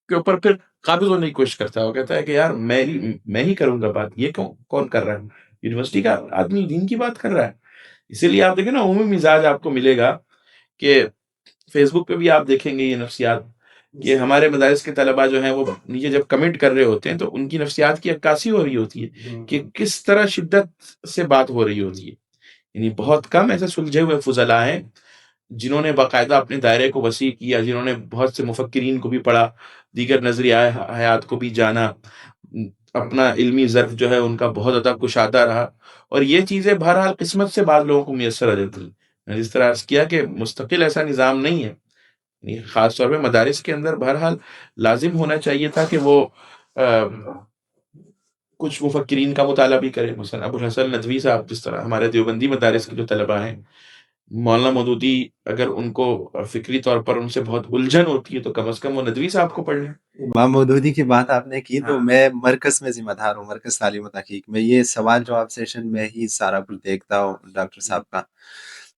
کے اوپر پھر قابض ہونے کی کوشش کرتا ہے، وہ کہتا ہے کہ یار میں ہی کروں گا بات، یہ کون کر رہا ہے؟ یونیورسٹی کا آدمی دین کی بات کر رہا ہے. اسی لیے آپ دیکھیں نا، عمومی مزاج آپ کو ملے گا کہ فیس بک پہ بھی آپ دیکھیں گے یہ نفسیات کہ ہمارے مدارس کے طلباء جو ہیں وہ نیچے جب کمنٹ کر رہے ہوتے ہیں تو ان کی نفسیات کی عکاسی ہو رہی ہوتی ہے کہ کس طرح شدت سے بات ہو رہی ہوتی ہے. یعنی بہت کم ایسے سلجھے ہوئے فضلاء ہیں جنہوں نے باقاعدہ اپنے دائرے کو وسیع کیا، جنہوں نے بہت سے مفکرین کو بھی پڑھا، دیگر نظریہ حیات کو بھی جانا، اپنا علمی ظرف جو ہے ان کا بہت زیادہ کشادہ رہا. اور یہ چیزیں بہرحال قسمت سے بعض لوگوں کو میسر آ جاتی ہیں. جس طرح عرض کیا کہ مستقل ایسا نظام نہیں ہے. یعنی خاص طور پہ مدارس کے اندر بہرحال لازم ہونا چاہیے تھا کہ وہ کچھ مفکرین کا مطالعہ بھی کریں. مثلا ابو الحسن ندوی صاحب، جس طرح ہمارے دیوبندی مدارس کے جو طلباء ہیں، مولانا مودودی اگر ان کو فکری طور پر ان سے بہت الجھن ہوتی ہے تو کم از کم وہ ندوی صاحب کو پڑھ لیں. امام مودودی کی بات آپ نے کی تو میں مرکز میں ذمہ دار ہوں، مرکز تعلیم و تحقیق میں. یہ سوال جواب سیشن میں ہی سارا کچھ دیکھتا ہوں ڈاکٹر صاحب کا.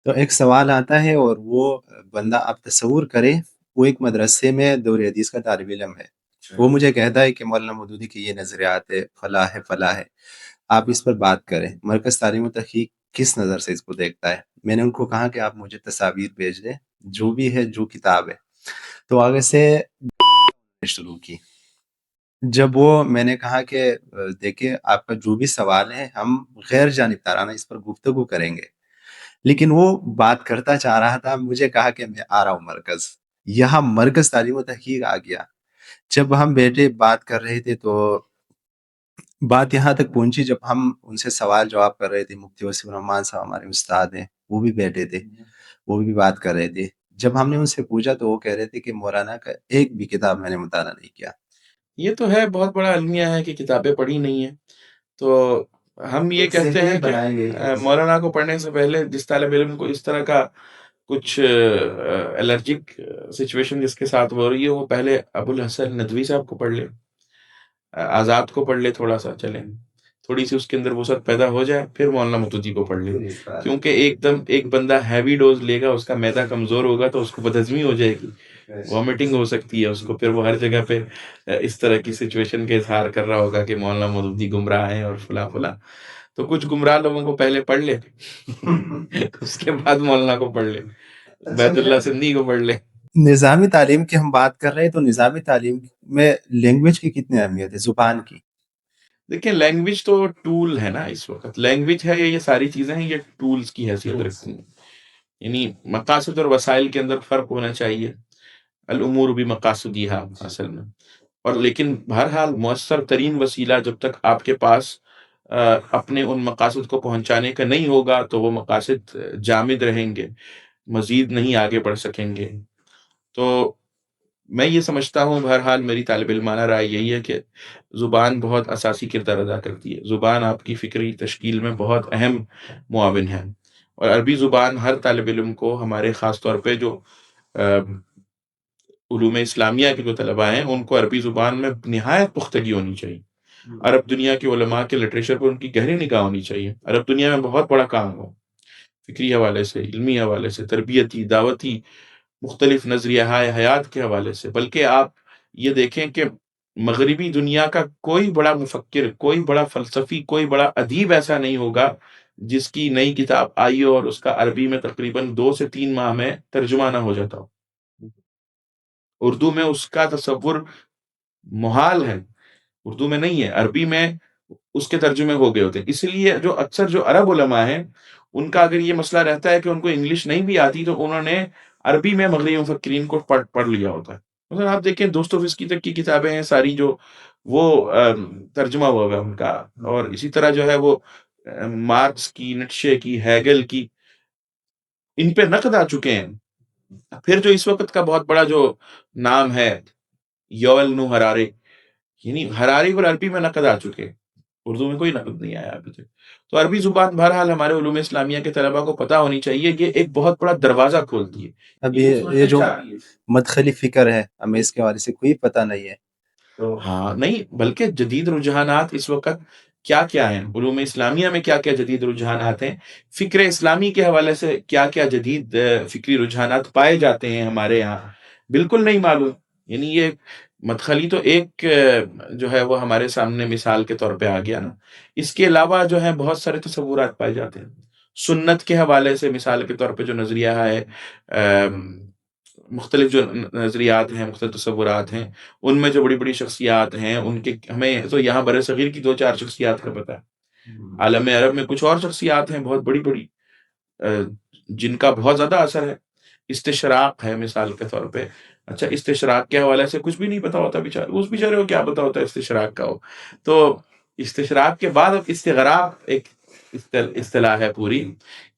تو ایک سوال آتا ہے اور وہ بندہ آپ تصور کریں، وہ ایک مدرسے میں دور حدیث کا طالب علم ہے. وہ مجھے کہتا ہے کہ مولانا مودودی کی یہ نظریات ہے، فلاں ہے فلاں ہے، آپ اس پر بات کریں. مرکز تعلیم و تحقیق کس نظر سے اس کو دیکھتا ہے؟ میں نے ان کو کہا کہ آپ مجھے تصاویر بھیج دیں، جو بھی ہے، جو کتاب ہے. تو آگے سے شروع کی. جب وہ میں نے کہا کہ دیکھیں آپ کا جو بھی سوال ہے ہم غیر جانبدارانہ اس پر گفتگو کریں گے، لیکن وہ بات کرتا چاہ رہا تھا. مجھے کہا کہ میں آ رہا ہوں مرکز. یہاں مرکز تعلیم و تحقیق آ گیا. جب ہم بیٹھے بات کر رہے تھے تو بات یہاں تک پہنچی، جب ہم ان سے سوال جواب کر رہے تھے، مفتی وسیم الرحمان صاحب ہمارے استاد ہیں، وہ بھی بیٹھے تھے، وہ بھی بات کر رہے تھے. جب ہم نے ان سے پوچھا تو وہ کہہ رہے تھے کہ مولانا کا ایک بھی کتاب میں نے مطالعہ نہیں کیا. یہ تو ہے بہت بڑا المیہ ہے کہ کتابیں پڑھی نہیں ہیں. تو ہم یہ کہتے ہیں کہ مولانا کو پڑھنے سے پہلے جس طالب علم کو اس طرح کا کچھ الرجک سچویشن جس کے ساتھ ہو رہی ہے، وہ پہلے ابو الحسن ندوی صاحب کو پڑھ لے، آزاد کو پڑھ لے، تھوڑا سا چلیں، تھوڑی سی اس کے اندر وسعت پیدا ہو جائے، پھر مولانا مودودی کو پڑھ لے. کیونکہ ایک بندہ ہیوی ڈوز لے گا، اس کا معدہ کمزور ہوگا تو اس کو بدہضمی ہو جائے گی، وامٹنگ ہو سکتی ہے اس کو، پھر وہ ہر جگہ پہ اس طرح کی سچویشن کا اظہار کر رہا ہوگا کہ مولانا مودودی گمراہ ہیں اور فلاں فلاں. تو کچھ گمراہ لوگوں کو پہلے پڑھ لے، اس کے بعد مولانا کو پڑھ لے، بیت اللہ سندھی کو پڑھ لے. نظامی تعلیم کی ہم بات کر رہے ہیں تو نظامی تعلیم میں لینگویج کی کتنی اہمیت ہے، زبان کی؟ دیکھیں لینگویج تو ٹول ہے نا. اس وقت لینگویج ہے، یہ ساری چیزیں ہیں، یہ ٹولز کی حیثیت رکھتی ہیں. یعنی مقاصد اور وسائل کے اندر فرق ہونا چاہیے. الامور بھی مقاصدیہا اصل میں. اور لیکن بہرحال مؤثر ترین وسیلہ جب تک آپ کے پاس اپنے ان مقاصد کو پہنچانے کا نہیں ہوگا تو وہ مقاصد جامد رہیں گے، مزید نہیں آگے بڑھ سکیں گے. تو میں یہ سمجھتا ہوں، بہرحال میری طالب علمانہ رائے یہی ہے کہ زبان بہت اساسی کردار ادا کرتی ہے. زبان آپ کی فکری تشکیل میں بہت اہم معاون ہے. اور عربی زبان ہر طالب علم کو، ہمارے خاص طور پہ جو علوم اسلامیہ کے جو طلباء ہیں، ان کو عربی زبان میں نہایت پختگی ہونی چاہیے. عرب دنیا کے علماء کے لٹریچر پر ان کی گہری نگاہ ہونی چاہیے. عرب دنیا میں بہت بڑا کام ہو، فکری حوالے سے، علمی حوالے سے، تربیتی، دعوتی، مختلف نظریہ حیات کے حوالے سے. بلکہ آپ یہ دیکھیں کہ مغربی دنیا کا کوئی بڑا مفکر، کوئی بڑا فلسفی، کوئی بڑا ادیب ایسا نہیں ہوگا جس کی نئی کتاب آئی ہو اور اس کا عربی میں تقریباً 2 سے 3 ماہ میں ترجمہ نہ ہو جاتا ہو. اردو میں اس کا تصور محال ہے، اردو میں نہیں ہے، عربی میں اس کے ترجمے ہو گئے ہوتے ہیں. اس لیے جو اکثر جو عرب علماء ہیں، ان کا اگر یہ مسئلہ رہتا ہے کہ ان کو انگلش نہیں بھی آتی تو انہوں نے عربی میں مغربی مفکرین کو پڑھ لیا ہوتا ہے. مثلا آپ دیکھیں دوستویفسکی تک کی کتابیں ہیں ساری، جو وہ ترجمہ ہوا ہے ان کا. اور اسی طرح جو ہے وہ مارکس کی، نیٹشے کی، ہیگل کی، ان پہ نقد آ چکے ہیں. پھر جو اس وقت کا بہت بڑا جو نام ہے یوول نو ہرارے، یعنی ہراری پر عربی میں نقد آ چکے، اردو میں کوئی نقد نہیں آیا ابھی تک. تو عربی زبان بہرحال ہمارے علوم اسلامیہ کے طلباء کو پتہ ہونی چاہیے، یہ ایک بہت بڑا دروازہ کھولتی ہے. اب یہ جو مدخلی فکر ہے، ہمیں اس کے بارے سے کوئی پتہ نہیں ہے. ہاں نہیں، بلکہ جدید رجحانات اس وقت کیا کیا ہیں، علوم اسلامیہ میں کیا کیا جدید رجحانات ہیں، فکر اسلامی کے حوالے سے کیا کیا جدید فکری رجحانات پائے جاتے ہیں ہمارے یہاں، بالکل نہیں معلوم. یعنی یہ مدخلی تو ایک جو ہے وہ ہمارے سامنے مثال کے طور پہ آ گیا نا. اس کے علاوہ جو ہے بہت سارے تصورات پائے جاتے ہیں سنت کے حوالے سے. مثال کے طور پہ جو نظریہ ہے مختلف جو نظریات ہیں، مختلف تصورات ہیں، ان میں جو بڑی بڑی شخصیات ہیں ان کے، ہمیں تو یہاں بر صغیر کی 2-4 شخصیات کا پتہ ہے، عالم عرب میں کچھ اور شخصیات ہیں بہت بڑی بڑی، جن کا بہت زیادہ اثر ہے۔ استشراق ہے مثال کے طور پہ، اچھا استشراق کے حوالے سے کچھ بھی نہیں پتا ہوتا بیچارے، اس بیچارے کو کیا پتا ہوتا ہے استشراق کا ہو۔ تو استشراق کے بعد اب استغراق ایک اصطلاح ہے پوری،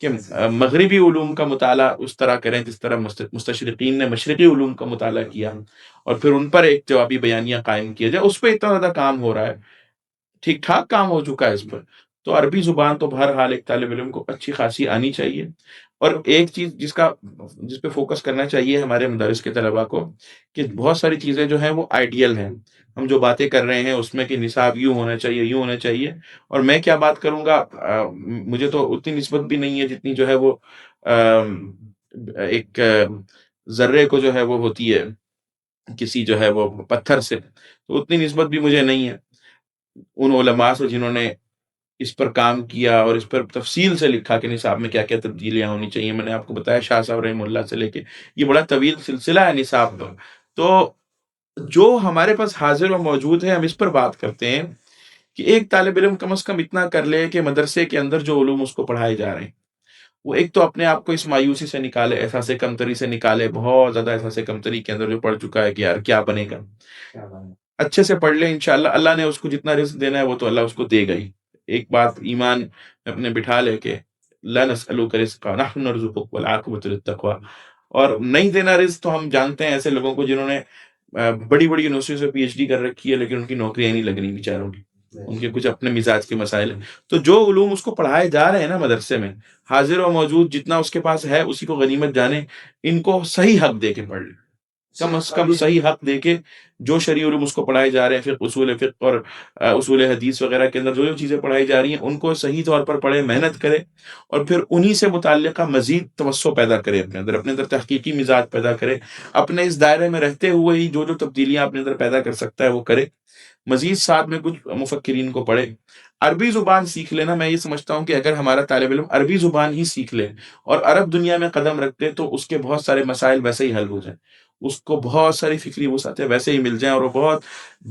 کہ مغربی علوم کا مطالعہ اس طرح کریں جس طرح مستشرقین نے مشرقی علوم کا مطالعہ کیا، اور پھر ان پر ایک جوابی بیانیہ قائم کیا جائے۔ اس پہ اتنا زیادہ کام ہو رہا ہے، ٹھیک ٹھاک کام ہو چکا ہے اس پر۔ تو عربی زبان تو بہرحال ایک طالب علم کو اچھی خاصی آنی چاہیے، اور ایک چیز جس پہ فوکس کرنا چاہیے ہمارے مدارس کے طلباء کو، کہ بہت ساری چیزیں جو ہیں وہ آئیڈیل ہیں، ہم جو باتیں کر رہے ہیں اس میں کہ نصاب یوں ہونا چاہیے، یوں ہونا چاہیے، اور میں کیا بات کروں گا، مجھے تو اتنی نسبت بھی نہیں ہے جتنی جو ہے وہ ایک ذرے کو جو ہے وہ ہوتی ہے کسی جو ہے وہ پتھر سے، تو اتنی نسبت بھی مجھے نہیں ہے ان علماء سے جنہوں نے اس پر کام کیا اور اس پر تفصیل سے لکھا کہ نصاب میں کیا کیا تبدیلیاں ہونی چاہیے۔ میں نے آپ کو بتایا شاہ صاحب رحمہ اللہ سے لے کے یہ بڑا طویل سلسلہ ہے نصاب پر۔ تو جو ہمارے پاس حاضر و موجود ہے ہم اس پر بات کرتے ہیں کہ ایک طالب علم کم از کم اتنا کر لے کہ مدرسے کے اندر جو علوم اس کو پڑھائے جا رہے ہیں وہ ایک تو اپنے آپ کو اس مایوسی سے نکالے، احساس کمتری سے نکالے، بہت زیادہ احساس کمتری کے اندر جو پڑ چکا ہے کہ یار کیا بنے گا، اچھے سے پڑھ لے انشاءاللہ، اللہ نے اس کو جتنا رزق دینا ہے وہ تو اللہ اس کو دے گا ہی۔ ایک بات ایمان میں اپنے بٹھا لے کہ لا نسألک رزقا نحن نرزقک والعاقبۃ للتقوی، اور نہیں دینا رزق تو ہم جانتے ہیں ایسے لوگوں کو جنہوں نے بڑی بڑی یونیورسٹیوں سے پی ایچ ڈی کر رکھی ہے لیکن ان کی نوکریاں نہیں لگ رہی بیچاروں کی، ان کے کچھ اپنے مزاج کے مسائل ہیں۔ تو جو علوم اس کو پڑھائے جا رہے ہیں نا مدرسے میں، حاضر و موجود جتنا اس کے پاس ہے اسی کو غنیمت جانے، ان کو صحیح حق دے کے پڑھ لے، کم از کم صحیح حق دے کے جو شرعی علوم اس کو پڑھائے جا رہے ہیں، فقہ، اصول فقہ اور اصول حدیث وغیرہ کے اندر جو جو چیزیں پڑھائی جا رہی ہیں ان کو صحیح طور پر پڑھے، محنت کرے، اور پھر انہی سے متعلقہ مزید توسع پیدا کرے، اپنے اندر تحقیقی مزاج پیدا کرے، اپنے اس دائرے میں رہتے ہوئے ہی جو جو تبدیلیاں اپنے اندر پیدا کر سکتا ہے وہ کرے، مزید ساتھ میں کچھ مفکرین کو پڑھے، عربی زبان سیکھ لینا۔ میں یہ سمجھتا ہوں کہ اگر ہمارا طالب علم عربی زبان ہی سیکھ لے اور عرب دنیا میں قدم رکھ دے تو اس کے بہت سارے مسائل ویسے ہی حل ہو جائیں، اس کو بہت ساری فکری وسعتیں ویسے ہی مل جائیں، اور وہ بہت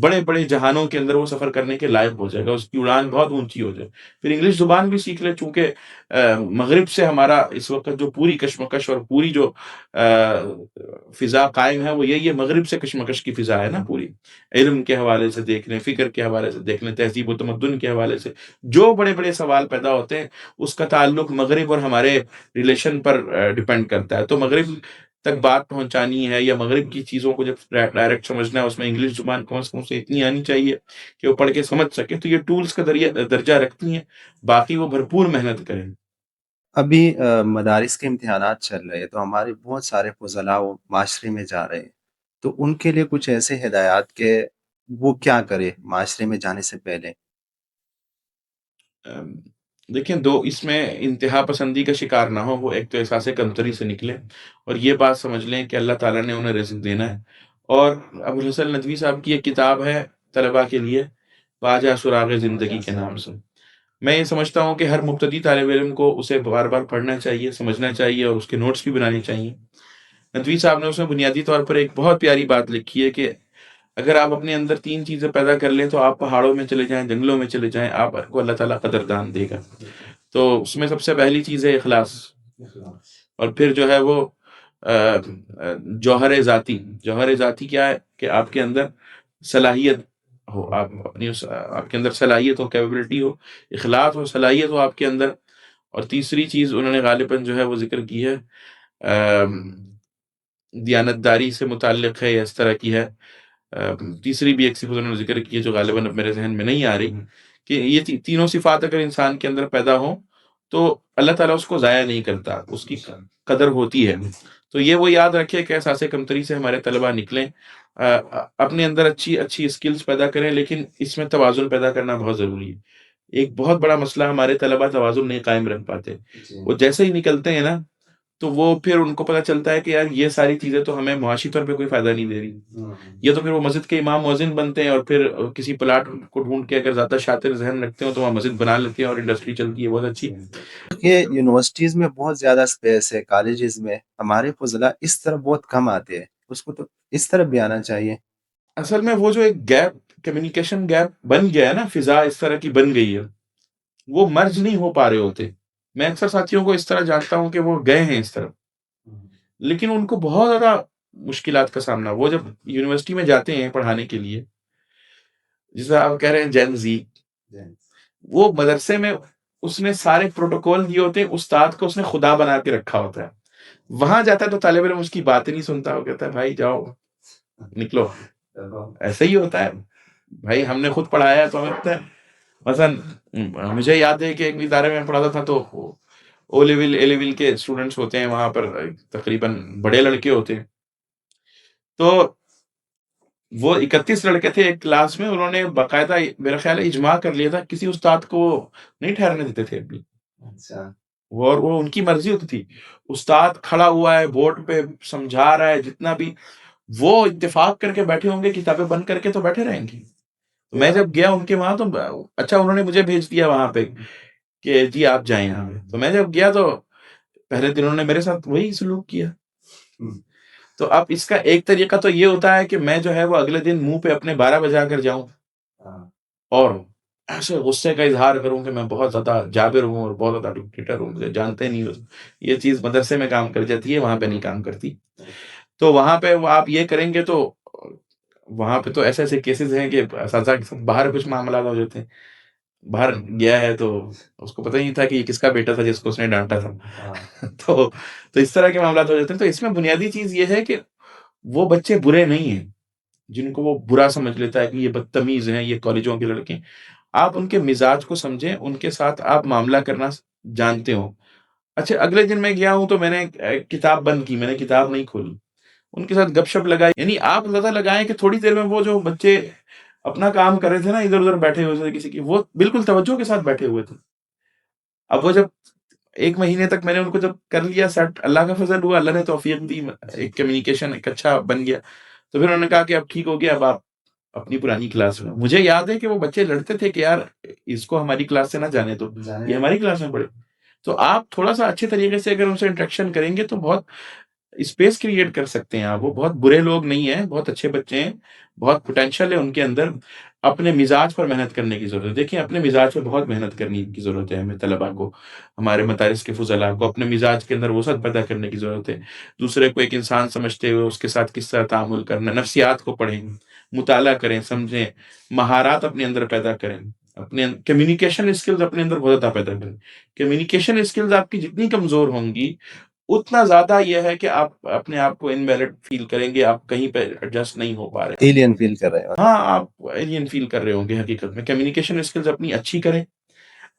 بڑے بڑے جہانوں کے اندر وہ سفر کرنے کے لائق ہو جائے گا، اس کی اڑان بہت اونچی ہو جائے۔ پھر انگلش زبان بھی سیکھ لے، چونکہ مغرب سے ہمارا اس وقت جو پوری کشمکش اور پوری جو فضا قائم ہے وہ یہی ہے، مغرب سے کشمکش کی فضا ہے نا پوری، علم کے حوالے سے دیکھ لیں، فکر کے حوالے سے دیکھ لیں، تہذیب و تمدن کے حوالے سے جو بڑے بڑے سوال پیدا ہوتے ہیں اس کا تعلق مغرب اور ہمارے ریلیشن پر ڈیپینڈ کرتا ہے۔ تو مغرب تک بات پہنچانی ہے یا مغرب کی چیزوں کو جب ڈائریکٹ سمجھنا ہے، اس میں انگلش زبان کم از کم سے اتنی آنی چاہیے کہ وہ پڑھ کے سمجھ سکے۔ تو یہ ٹولز کا درجہ رکھتی ہیں، باقی وہ بھرپور محنت کریں۔ ابھی مدارس کے امتحانات چل رہے ہیں تو ہمارے بہت سارے فضلاء وہ معاشرے میں جا رہے ہیں، تو ان کے لیے کچھ ایسے ہدایات کہ وہ کیا کرے معاشرے میں جانے سے پہلے؟ دیکھیں، دو اس میں انتہا پسندی کا شکار نہ ہو، وہ ایک تو احساس کمتری سے نکلے اور یہ بات سمجھ لیں کہ اللہ تعالیٰ نے انہیں رزق دینا ہے۔ اور ابو الحسن ندوی صاحب کی ایک کتاب ہے طلباء کے لیے، واجہ سراغ زندگی کے نام سے، میں یہ سمجھتا ہوں کہ ہر مبتدی طالب علم کو اسے بار بار پڑھنا چاہیے، سمجھنا چاہیے، اور اس کے نوٹس بھی بنانے چاہیے۔ ندوی صاحب نے اس میں بنیادی طور پر ایک بہت پیاری بات لکھی ہے کہ اگر آپ اپنے اندر 3 چیزیں پیدا کر لیں تو آپ پہاڑوں میں چلے جائیں، جنگلوں میں چلے جائیں، آپ کو اللہ تعالیٰ قدردان دے گا۔ تو اس میں سب سے پہلی چیز ہے اخلاص، اور پھر جو ہے وہ جوہر ذاتی۔ جوہر ذاتی کیا ہے کہ آپ کے اندر صلاحیت ہو، آپ کے اندر صلاحیت ہو، کیپیبلٹی ہو، اخلاص ہو، صلاحیت ہو آپ کے اندر۔ اور تیسری چیز انہوں نے غالباً جو ہے وہ ذکر کی ہے، دیانتداری سے متعلق ہے یا اس طرح کی ہے، تیسری بھی ایک صفت انہوں نے ذکر کی ہے جو غالباً اب میرے ذہن میں نہیں آ رہی، کہ یہ تینوں صفات اگر انسان کے اندر پیدا ہوں تو اللہ تعالیٰ اس کو ضائع نہیں کرتا، اس کی قدر ہوتی ہے۔ تو یہ وہ یاد رکھے کہ احساس کمتری سے ہمارے طلباء نکلیں، اپنے اندر اچھی اچھی اسکلز پیدا کریں، لیکن اس میں توازن پیدا کرنا بہت ضروری ہے۔ ایک بہت بڑا مسئلہ ہمارے طلباء توازن نہیں قائم رکھ پاتے، وہ جیسے ہی نکلتے ہیں نا تو وہ پھر ان کو پتہ چلتا ہے کہ یار یہ ساری چیزیں تو ہمیں معاشی طور پہ کوئی فائدہ نہیں دے رہی، یہ تو پھر وہ مسجد کے امام مؤذن بنتے ہیں، اور پھر کسی پلاٹ کو ڈھونڈ کے اگر زیادہ شاطر ذہن رکھتے ہو تو وہاں مسجد بنا لیتے ہیں اور انڈسٹری چلتی ہے بہت اچھی۔ یہ یونیورسٹیز میں بہت زیادہ اسپیس ہے، کالجز میں ہمارے فضلہ اس طرح بہت کم آتے ہیں، اس کو تو اس طرح بھی آنا چاہیے۔ اصل میں وہ جو ایک گیپ، کمیونیکیشن گیپ بن گیا ہے نا، فضا اس طرح کی بن گئی ہے، وہ مرج نہیں ہو پا رہے ہوتے۔ میں اکثر ساتھیوں کو اس طرح جانتا ہوں کہ وہ گئے ہیں اس طرف، لیکن ان کو بہت زیادہ مشکلات کا سامنا، وہ جب یونیورسٹی میں جاتے ہیں پڑھانے کے لیے، جسے آپ کہہ رہے ہیں جین زی، وہ مدرسے میں اس نے سارے پروٹوکول دیے ہوتے ہیں، استاد کو اس نے خدا بنا کے رکھا ہوتا ہے، وہاں جاتا ہے تو طالب علم اس کی بات نہیں سنتا، وہ کہتا ہے بھائی جاؤ نکلو، ایسے ہی ہوتا ہے بھائی، ہم نے خود پڑھایا ہے تو ہمیں پتہ ہے۔ مثلا مجھے یاد ہے کہ ایک ادارے میں پڑھاتا تھا تو او لیول اے لیول کے اسٹوڈنٹس ہوتے ہیں وہاں پر، تقریباً بڑے لڑکے ہوتے ہیں، تو وہ 31 لڑکے تھے ایک کلاس میں، انہوں نے باقاعدہ میرا خیال ہے اجماع کر لیا تھا، کسی استاد کو نہیں ٹھہرنے دیتے تھے اپنی، اور وہ ان کی مرضی ہوتی تھی، استاد کھڑا ہوا ہے بورڈ پہ سمجھا رہا ہے جتنا بھی، وہ اتفاق کر کے بیٹھے ہوں گے، کتابیں بند کر کے تو بیٹھے رہیں گے۔ تو میں جب گیا ان کے وہاں تو اچھا انہوں نے مجھے بھیج دیا وہاں پہ کہ جی آپ جائیں یہاں پہ، تو میں جب گیا تو پہلے دن انہوں نے میرے ساتھ وہی سلوک کیا۔ تو اب اس کا ایک طریقہ تو یہ ہوتا ہے کہ میں جو ہے وہ اگلے دن منہ پہ اپنے 12 بجا کر جاؤں اور ایسے غصے کا اظہار کروں کہ میں بہت زیادہ جابر ہوں اور بہت زیادہ ڈکٹیٹر ہوں، مجھے جانتے نہیں ہو۔ یہ چیز مدرسے میں کام کر جاتی ہے، وہاں پہ نہیں کام کرتی۔ تو وہاں پہ آپ یہ کریں گے تو وہاں پہ تو ایسے ایسے کیسز ہیں کہ اساتذہ کے ساتھ باہر کچھ معاملات ہو جاتے ہیں، باہر گیا ہے تو اس کو پتہ ہی نہیں تھا کہ یہ کس کا بیٹا تھا جس کو اس نے ڈانٹا تھا۔ تو اس طرح کے معاملات ہو جاتے ہیں۔ تو اس میں بنیادی چیز یہ ہے کہ وہ بچے برے نہیں ہیں جن کو وہ برا سمجھ لیتا ہے کہ یہ بدتمیز ہیں، یہ کالجوں کے لڑکے، آپ ان کے مزاج کو سمجھیں، ان کے ساتھ آپ معاملہ کرنا جانتے ہو۔ اچھا اگلے دن میں گیا ہوں تو میں نے کتاب بند کی، میں نے کتاب نہیں کھولی، ان کے ساتھ گپ شپ لگائی، یعنی آپ اندازہ لگائیں کہ تھوڑی دیر میں وہ جو بچے اپنا کام کر رہے تھے نا، ادھر ادھر بیٹھے ہوئے تھے کسی کی، وہ بالکل توجہ کے ساتھ بیٹھے ہوئے تھے۔ اب وہ جب 1 مہینے تک میں نے ان کو جب کر لیا سیٹ، اللہ کا فضل ہوا، اللہ نے توفیق دی، ایک کمیونیکیشن ایک اچھا بن گیا، تو پھر انہوں نے کہا کہ اب ٹھیک ہو گیا، اب آپ اپنی پرانی کلاس میں۔ مجھے یاد ہے کہ وہ بچے لڑتے تھے کہ یار اس کو ہماری کلاس سے نہ جانے دو، یہ ہماری کلاس میں پڑھے۔ تو آپ تھوڑا سا اچھے طریقے سے اگر ان سے انٹریکشن کریں گے تو بہت اسپیس کریٹ کر سکتے ہیں آپ۔ وہ بہت برے لوگ نہیں ہیں، بہت اچھے بچے ہیں، بہت پوٹینشیل ہے ان کے اندر۔ اپنے مزاج پر محنت کرنے کی ضرورت ہے، دیکھیں اپنے مزاج پر بہت محنت کرنے کی ضرورت ہے ہمیں طلباء کو، ہمارے مدارس کے فضلاء کو اپنے مزاج کے اندر وسعت پیدا کرنے کی ضرورت ہے۔ دوسرے کو ایک انسان سمجھتے ہوئے اس کے ساتھ کس طرح تعامل کرنا، نفسیات کو پڑھیں، مطالعہ کریں، سمجھیں، مہارات اپنے اندر پیدا کریں، اپنے کمیونیکیشن اسکلز اپنے اندر بہت زیادہ پیدا کریں۔ کمیونیکیشن اسکلز آپ کی جتنی کمزور ہوں گی اتنا زیادہ یہ ہے کہ آپ اپنے آپ کو انویلڈ فیل کریں گے، آپ کہیں پہ ایڈجسٹ نہیں ہو پا رہے، ایلین فیل کر رہے ہیں۔ ہاں آپ ایلین فیل کر رہے ہوں گے حقیقت میں۔ کمیونیکیشن اسکلز اپنی اچھی کریں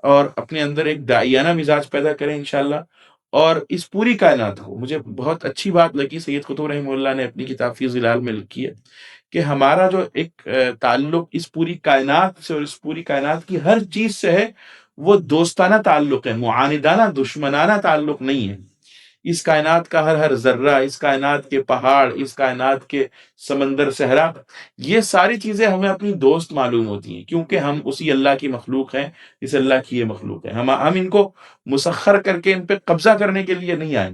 اور اپنے اندر ایک داعیانہ مزاج پیدا کریں انشاءاللہ، اور اس پوری کائنات کو، مجھے بہت اچھی بات لگی سید قطب رحمہ اللہ نے اپنی کتاب فی ظلال میں لکھی ہے کہ ہمارا جو ایک تعلق اس پوری کائنات سے اور اس پوری کائنات کی ہر چیز سے ہے، وہ دوستانہ تعلق ہے، معاندانہ دشمنانہ تعلق نہیں ہے۔ اس کائنات کا ہر ہر ذرہ، اس کائنات کے پہاڑ، اس کائنات کے سمندر صحرا، یہ ساری چیزیں ہمیں اپنی دوست معلوم ہوتی ہیں، کیونکہ ہم اسی اللہ کی مخلوق ہیں، اس اللہ کی یہ مخلوق ہے۔ ہم ان کو مسخر کر کے ان پہ قبضہ کرنے کے لیے نہیں آئے،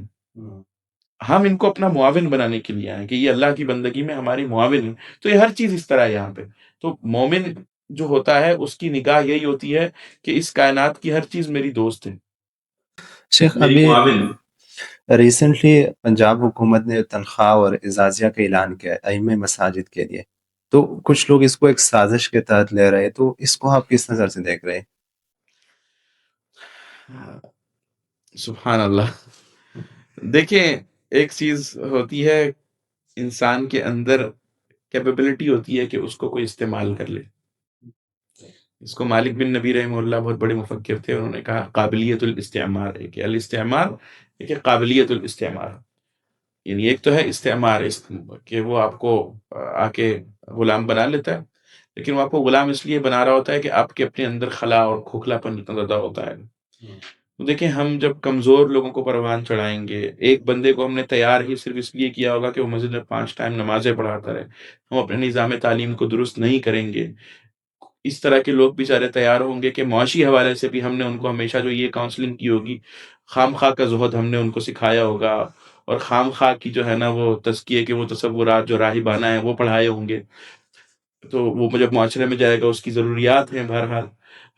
ہم ان کو اپنا معاون بنانے کے لیے آئے کہ یہ اللہ کی بندگی میں ہماری معاون ہے۔ تو یہ ہر چیز اس طرح ہے یہاں پہ۔ تو مومن جو ہوتا ہے اس کی نگاہ یہی ہوتی ہے کہ اس کائنات کی ہر چیز میری دوست ہے، شیخ میری ابھی معاون ہے۔ ریسنٹلی پنجاب حکومت نے تنخواہ اور اعزازیہ کا اعلان کیا ہے ائمہ مساجد کے لیے، تو کچھ لوگ اس کو ایک سازش کے تحت لے رہے ہیں، تو اس کو آپ کس نظر سے دیکھ رہے ہیں؟ سبحان اللہ، دیکھیں ایک چیز ہوتی ہے، انسان کے اندر کیپیبلٹی ہوتی ہے کہ اس کو کوئی استعمال کر لے۔ اس کو مالک بن نبی رحمہ اللہ بہت بڑے مفکر تھے، انہوں نے کہا قابلیت الاستعمار ہے کہ الاستعمار ایک ہے، قابلیت الاستعمار، یعنی ایک تو ہے استعمار کہ وہ آپ کو آ کے غلام بنا لیتا ہے، لیکن وہ آپ کو غلام اس لیے بنا رہا ہوتا ہے کہ آپ کے اپنے اندر خلا اور کھوکھلا پن اتنا زیادہ ہوتا ہے، تو دیکھیں ہم جب کمزور لوگوں کو پروان چڑھائیں گے، ایک بندے کو ہم نے تیار ہی صرف اس لیے کیا ہوگا کہ وہ مسجد میں 5 ٹائم نمازیں پڑھاتا رہے، ہم اپنے نظام تعلیم کو درست نہیں کریں گے، اس طرح کے لوگ بیچارے تیار ہوں گے کہ معاشی حوالے سے بھی ہم نے ان کو ہمیشہ جو یہ کاؤنسلنگ کی ہوگی، خام خواہ کا زہد ہم نے ان کو سکھایا ہوگا، اور خام خواہ کی جو ہے نا وہ تزکیے کے وہ تصورات جو راہبانہ ہیں وہ پڑھائے ہوں گے، تو وہ جب معاشرے میں جائے گا اس کی ضروریات ہیں، بہرحال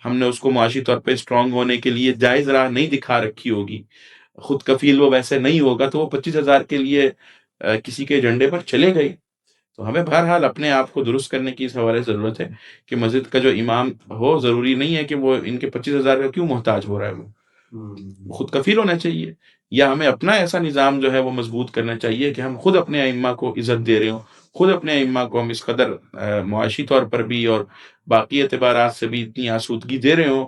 ہم نے اس کو معاشی طور پہ اسٹرانگ ہونے کے لیے جائز راہ نہیں دکھا رکھی ہوگی، خود کفیل وہ ویسے نہیں ہوگا تو وہ 25,000 کے لیے کسی کے ایجنڈے پر چلے گئے۔ تو ہمیں بہرحال اپنے آپ کو درست کرنے کی اس حوالے سے ضرورت ہے کہ مسجد کا جو امام ہو، ضروری نہیں ہے کہ وہ ان کے 25,000 کا کیوں محتاج ہو رہا ہے، وہ خود کفیل ہونا چاہیے، یا ہمیں اپنا ایسا نظام جو ہے وہ مضبوط کرنا چاہیے کہ ہم خود اپنے ائمہ کو عزت دے رہے ہوں، خود اپنے ائمہ کو ہم اس قدر معاشی طور پر بھی اور باقی اعتبارات سے بھی اتنی آسودگی دے رہے ہوں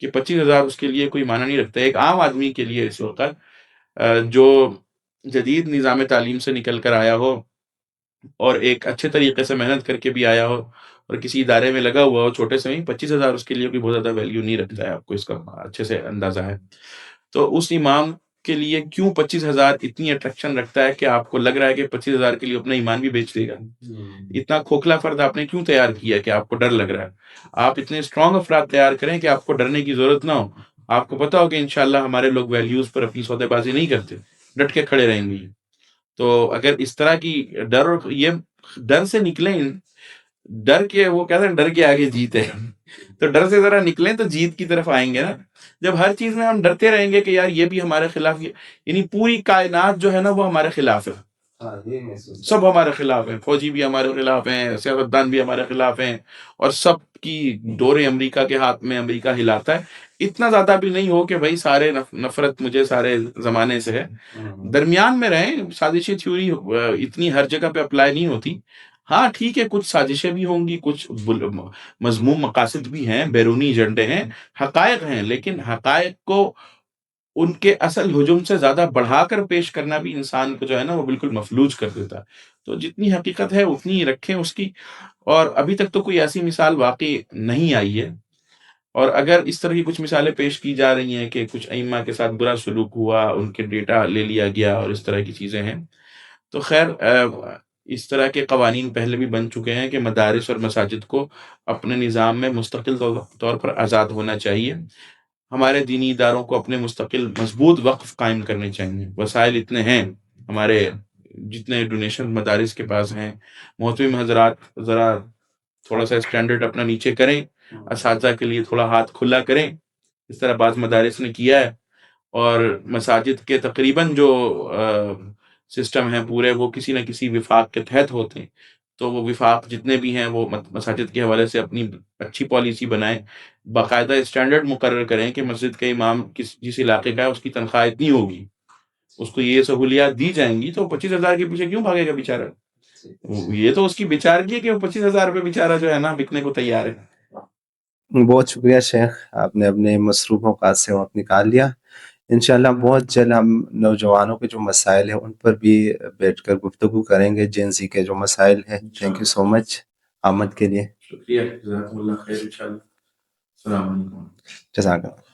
کہ 25,000 اس کے لیے کوئی معنی نہیں رکھتا ہے۔ ایک عام آدمی کے لیے اس وقت جو جدید نظام تعلیم سے نکل کر آیا ہو اور ایک اچھے طریقے سے محنت کر کے بھی آیا ہو اور کسی ادارے میں لگا ہوا ہو چھوٹے سے ہی، 25,000 اس کے لیے کوئی بہت زیادہ ویلیو نہیں رکھتا ہے، آپ کو اس کا اچھے سے اندازہ ہے۔ تو اس امام کے لیے کیوں 25,000 اتنی اٹریکشن رکھتا ہے کہ آپ کو لگ رہا ہے کہ 25,000 کے لیے اپنا ایمان بھی بیچ دے گا؟ اتنا کھوکھلا فرد آپ نے کیوں تیار کیا کہ آپ کو ڈر لگ رہا ہے؟ آپ اتنے اسٹرانگ افراد تیار کریں کہ آپ کو ڈرنے کی ضرورت نہ ہو، آپ کو پتا ہو کہ انشاءاللہ ہمارے لوگ ویلیوز پر اپنی سودے بازی نہیں کرتے، ڈٹ کے کھڑے رہیں گے۔ تو اگر اس طرح کی یہ ڈر سے نکلیں، ڈر کے وہ کہتے ہیں ڈر کے آگے جیت ہے، تو ڈر سے ذرا نکلیں تو جیت کی طرف آئیں گے نا۔ جب ہر چیز میں ہم ڈرتے رہیں گے کہ یار یہ بھی ہمارے خلاف، یعنی پوری کائنات جو ہے نا وہ ہمارے خلاف ہے، سب ہمارے خلاف ہیں، فوجی بھی ہمارے خلاف ہیں، سیاستدان بھی ہمارے خلاف ہیں، اور سب کی ڈورے امریکہ کے ہاتھ میں امریکہ ہلاتا ہے۔ اتنا زیادہ بھی نہیں ہو کہ بھائی سارے نفرت مجھے سارے زمانے سے ہے، درمیان میں رہیں۔ سازشی تھیوری اتنی ہر جگہ پہ اپلائی نہیں ہوتی، ہاں ٹھیک ہے کچھ سازشیں بھی ہوں گی، کچھ مذموم مقاصد بھی ہیں، بیرونی ایجنڈے ہیں، حقائق ہیں، لیکن حقائق کو ان کے اصل ہجوم سے زیادہ بڑھا کر پیش کرنا بھی انسان کو جو ہے نا وہ بالکل مفلوج کر دیتا ہے۔ تو جتنی حقیقت ہے اتنی ہی رکھیں اس کی، اور ابھی تک تو کوئی ایسی مثال واقعی نہیں آئی ہے، اور اگر اس طرح کی کچھ مثالیں پیش کی جا رہی ہیں کہ کچھ ائمہ کے ساتھ برا سلوک ہوا، ان کے ڈیٹا لے لیا گیا اور اس طرح کی چیزیں ہیں، تو خیر اس طرح کے قوانین پہلے بھی بن چکے ہیں کہ مدارس اور مساجد کو اپنے نظام میں مستقل طور پر آزاد ہونا چاہیے، ہمارے دینی اداروں کو اپنے مستقل مضبوط وقف قائم کرنے چاہیے، وسائل اتنے ہیں ہمارے، جتنے ڈونیشن مدارس کے پاس ہیں، محترم حضرات ذرا تھوڑا سا اسٹینڈرڈ اپنا نیچے کریں، اساتذہ کے لیے تھوڑا ہاتھ کھلا کریں، اس طرح بعض مدارس نے کیا ہے، اور مساجد کے تقریباً جو سسٹم ہیں پورے وہ کسی نہ کسی وفاق کے تحت ہوتے ہیں، تو وہ وفاق جتنے بھی ہیں وہ مساجد کے حوالے سے اپنی اچھی پالیسی بنائیں، باقاعدہ اسٹینڈرڈ مقرر کریں کہ مسجد کا امام جس علاقے کا ہے اس کی تنخواہ اتنی ہوگی، اس کو یہ سہولیات دی جائیں گی، تو 25,000 کے پیچھے کیوں بھاگے گا بیچارہ؟ یہ تو اس کی بیچارگی ہے کہ وہ 25,000 روپے بیچارہ جو ہے نا بکنے کو تیار ہے۔ بہت شکریہ شیخ، آپ نے اپنے مصروف اوقات سے وقت نکال لیا۔ انشاءاللہ بہت جلد ہم نوجوانوں کے جو مسائل ہیں ان پر بھی بیٹھ کر گفتگو کریں گے، جنسی کے جو مسائل ہیں۔ تھینک یو سو مچ آمد کے لیے، شکریہ، جزاکم اللہ خیر، انشاءاللہ۔ السلام علیکم۔ جزاک اللہ۔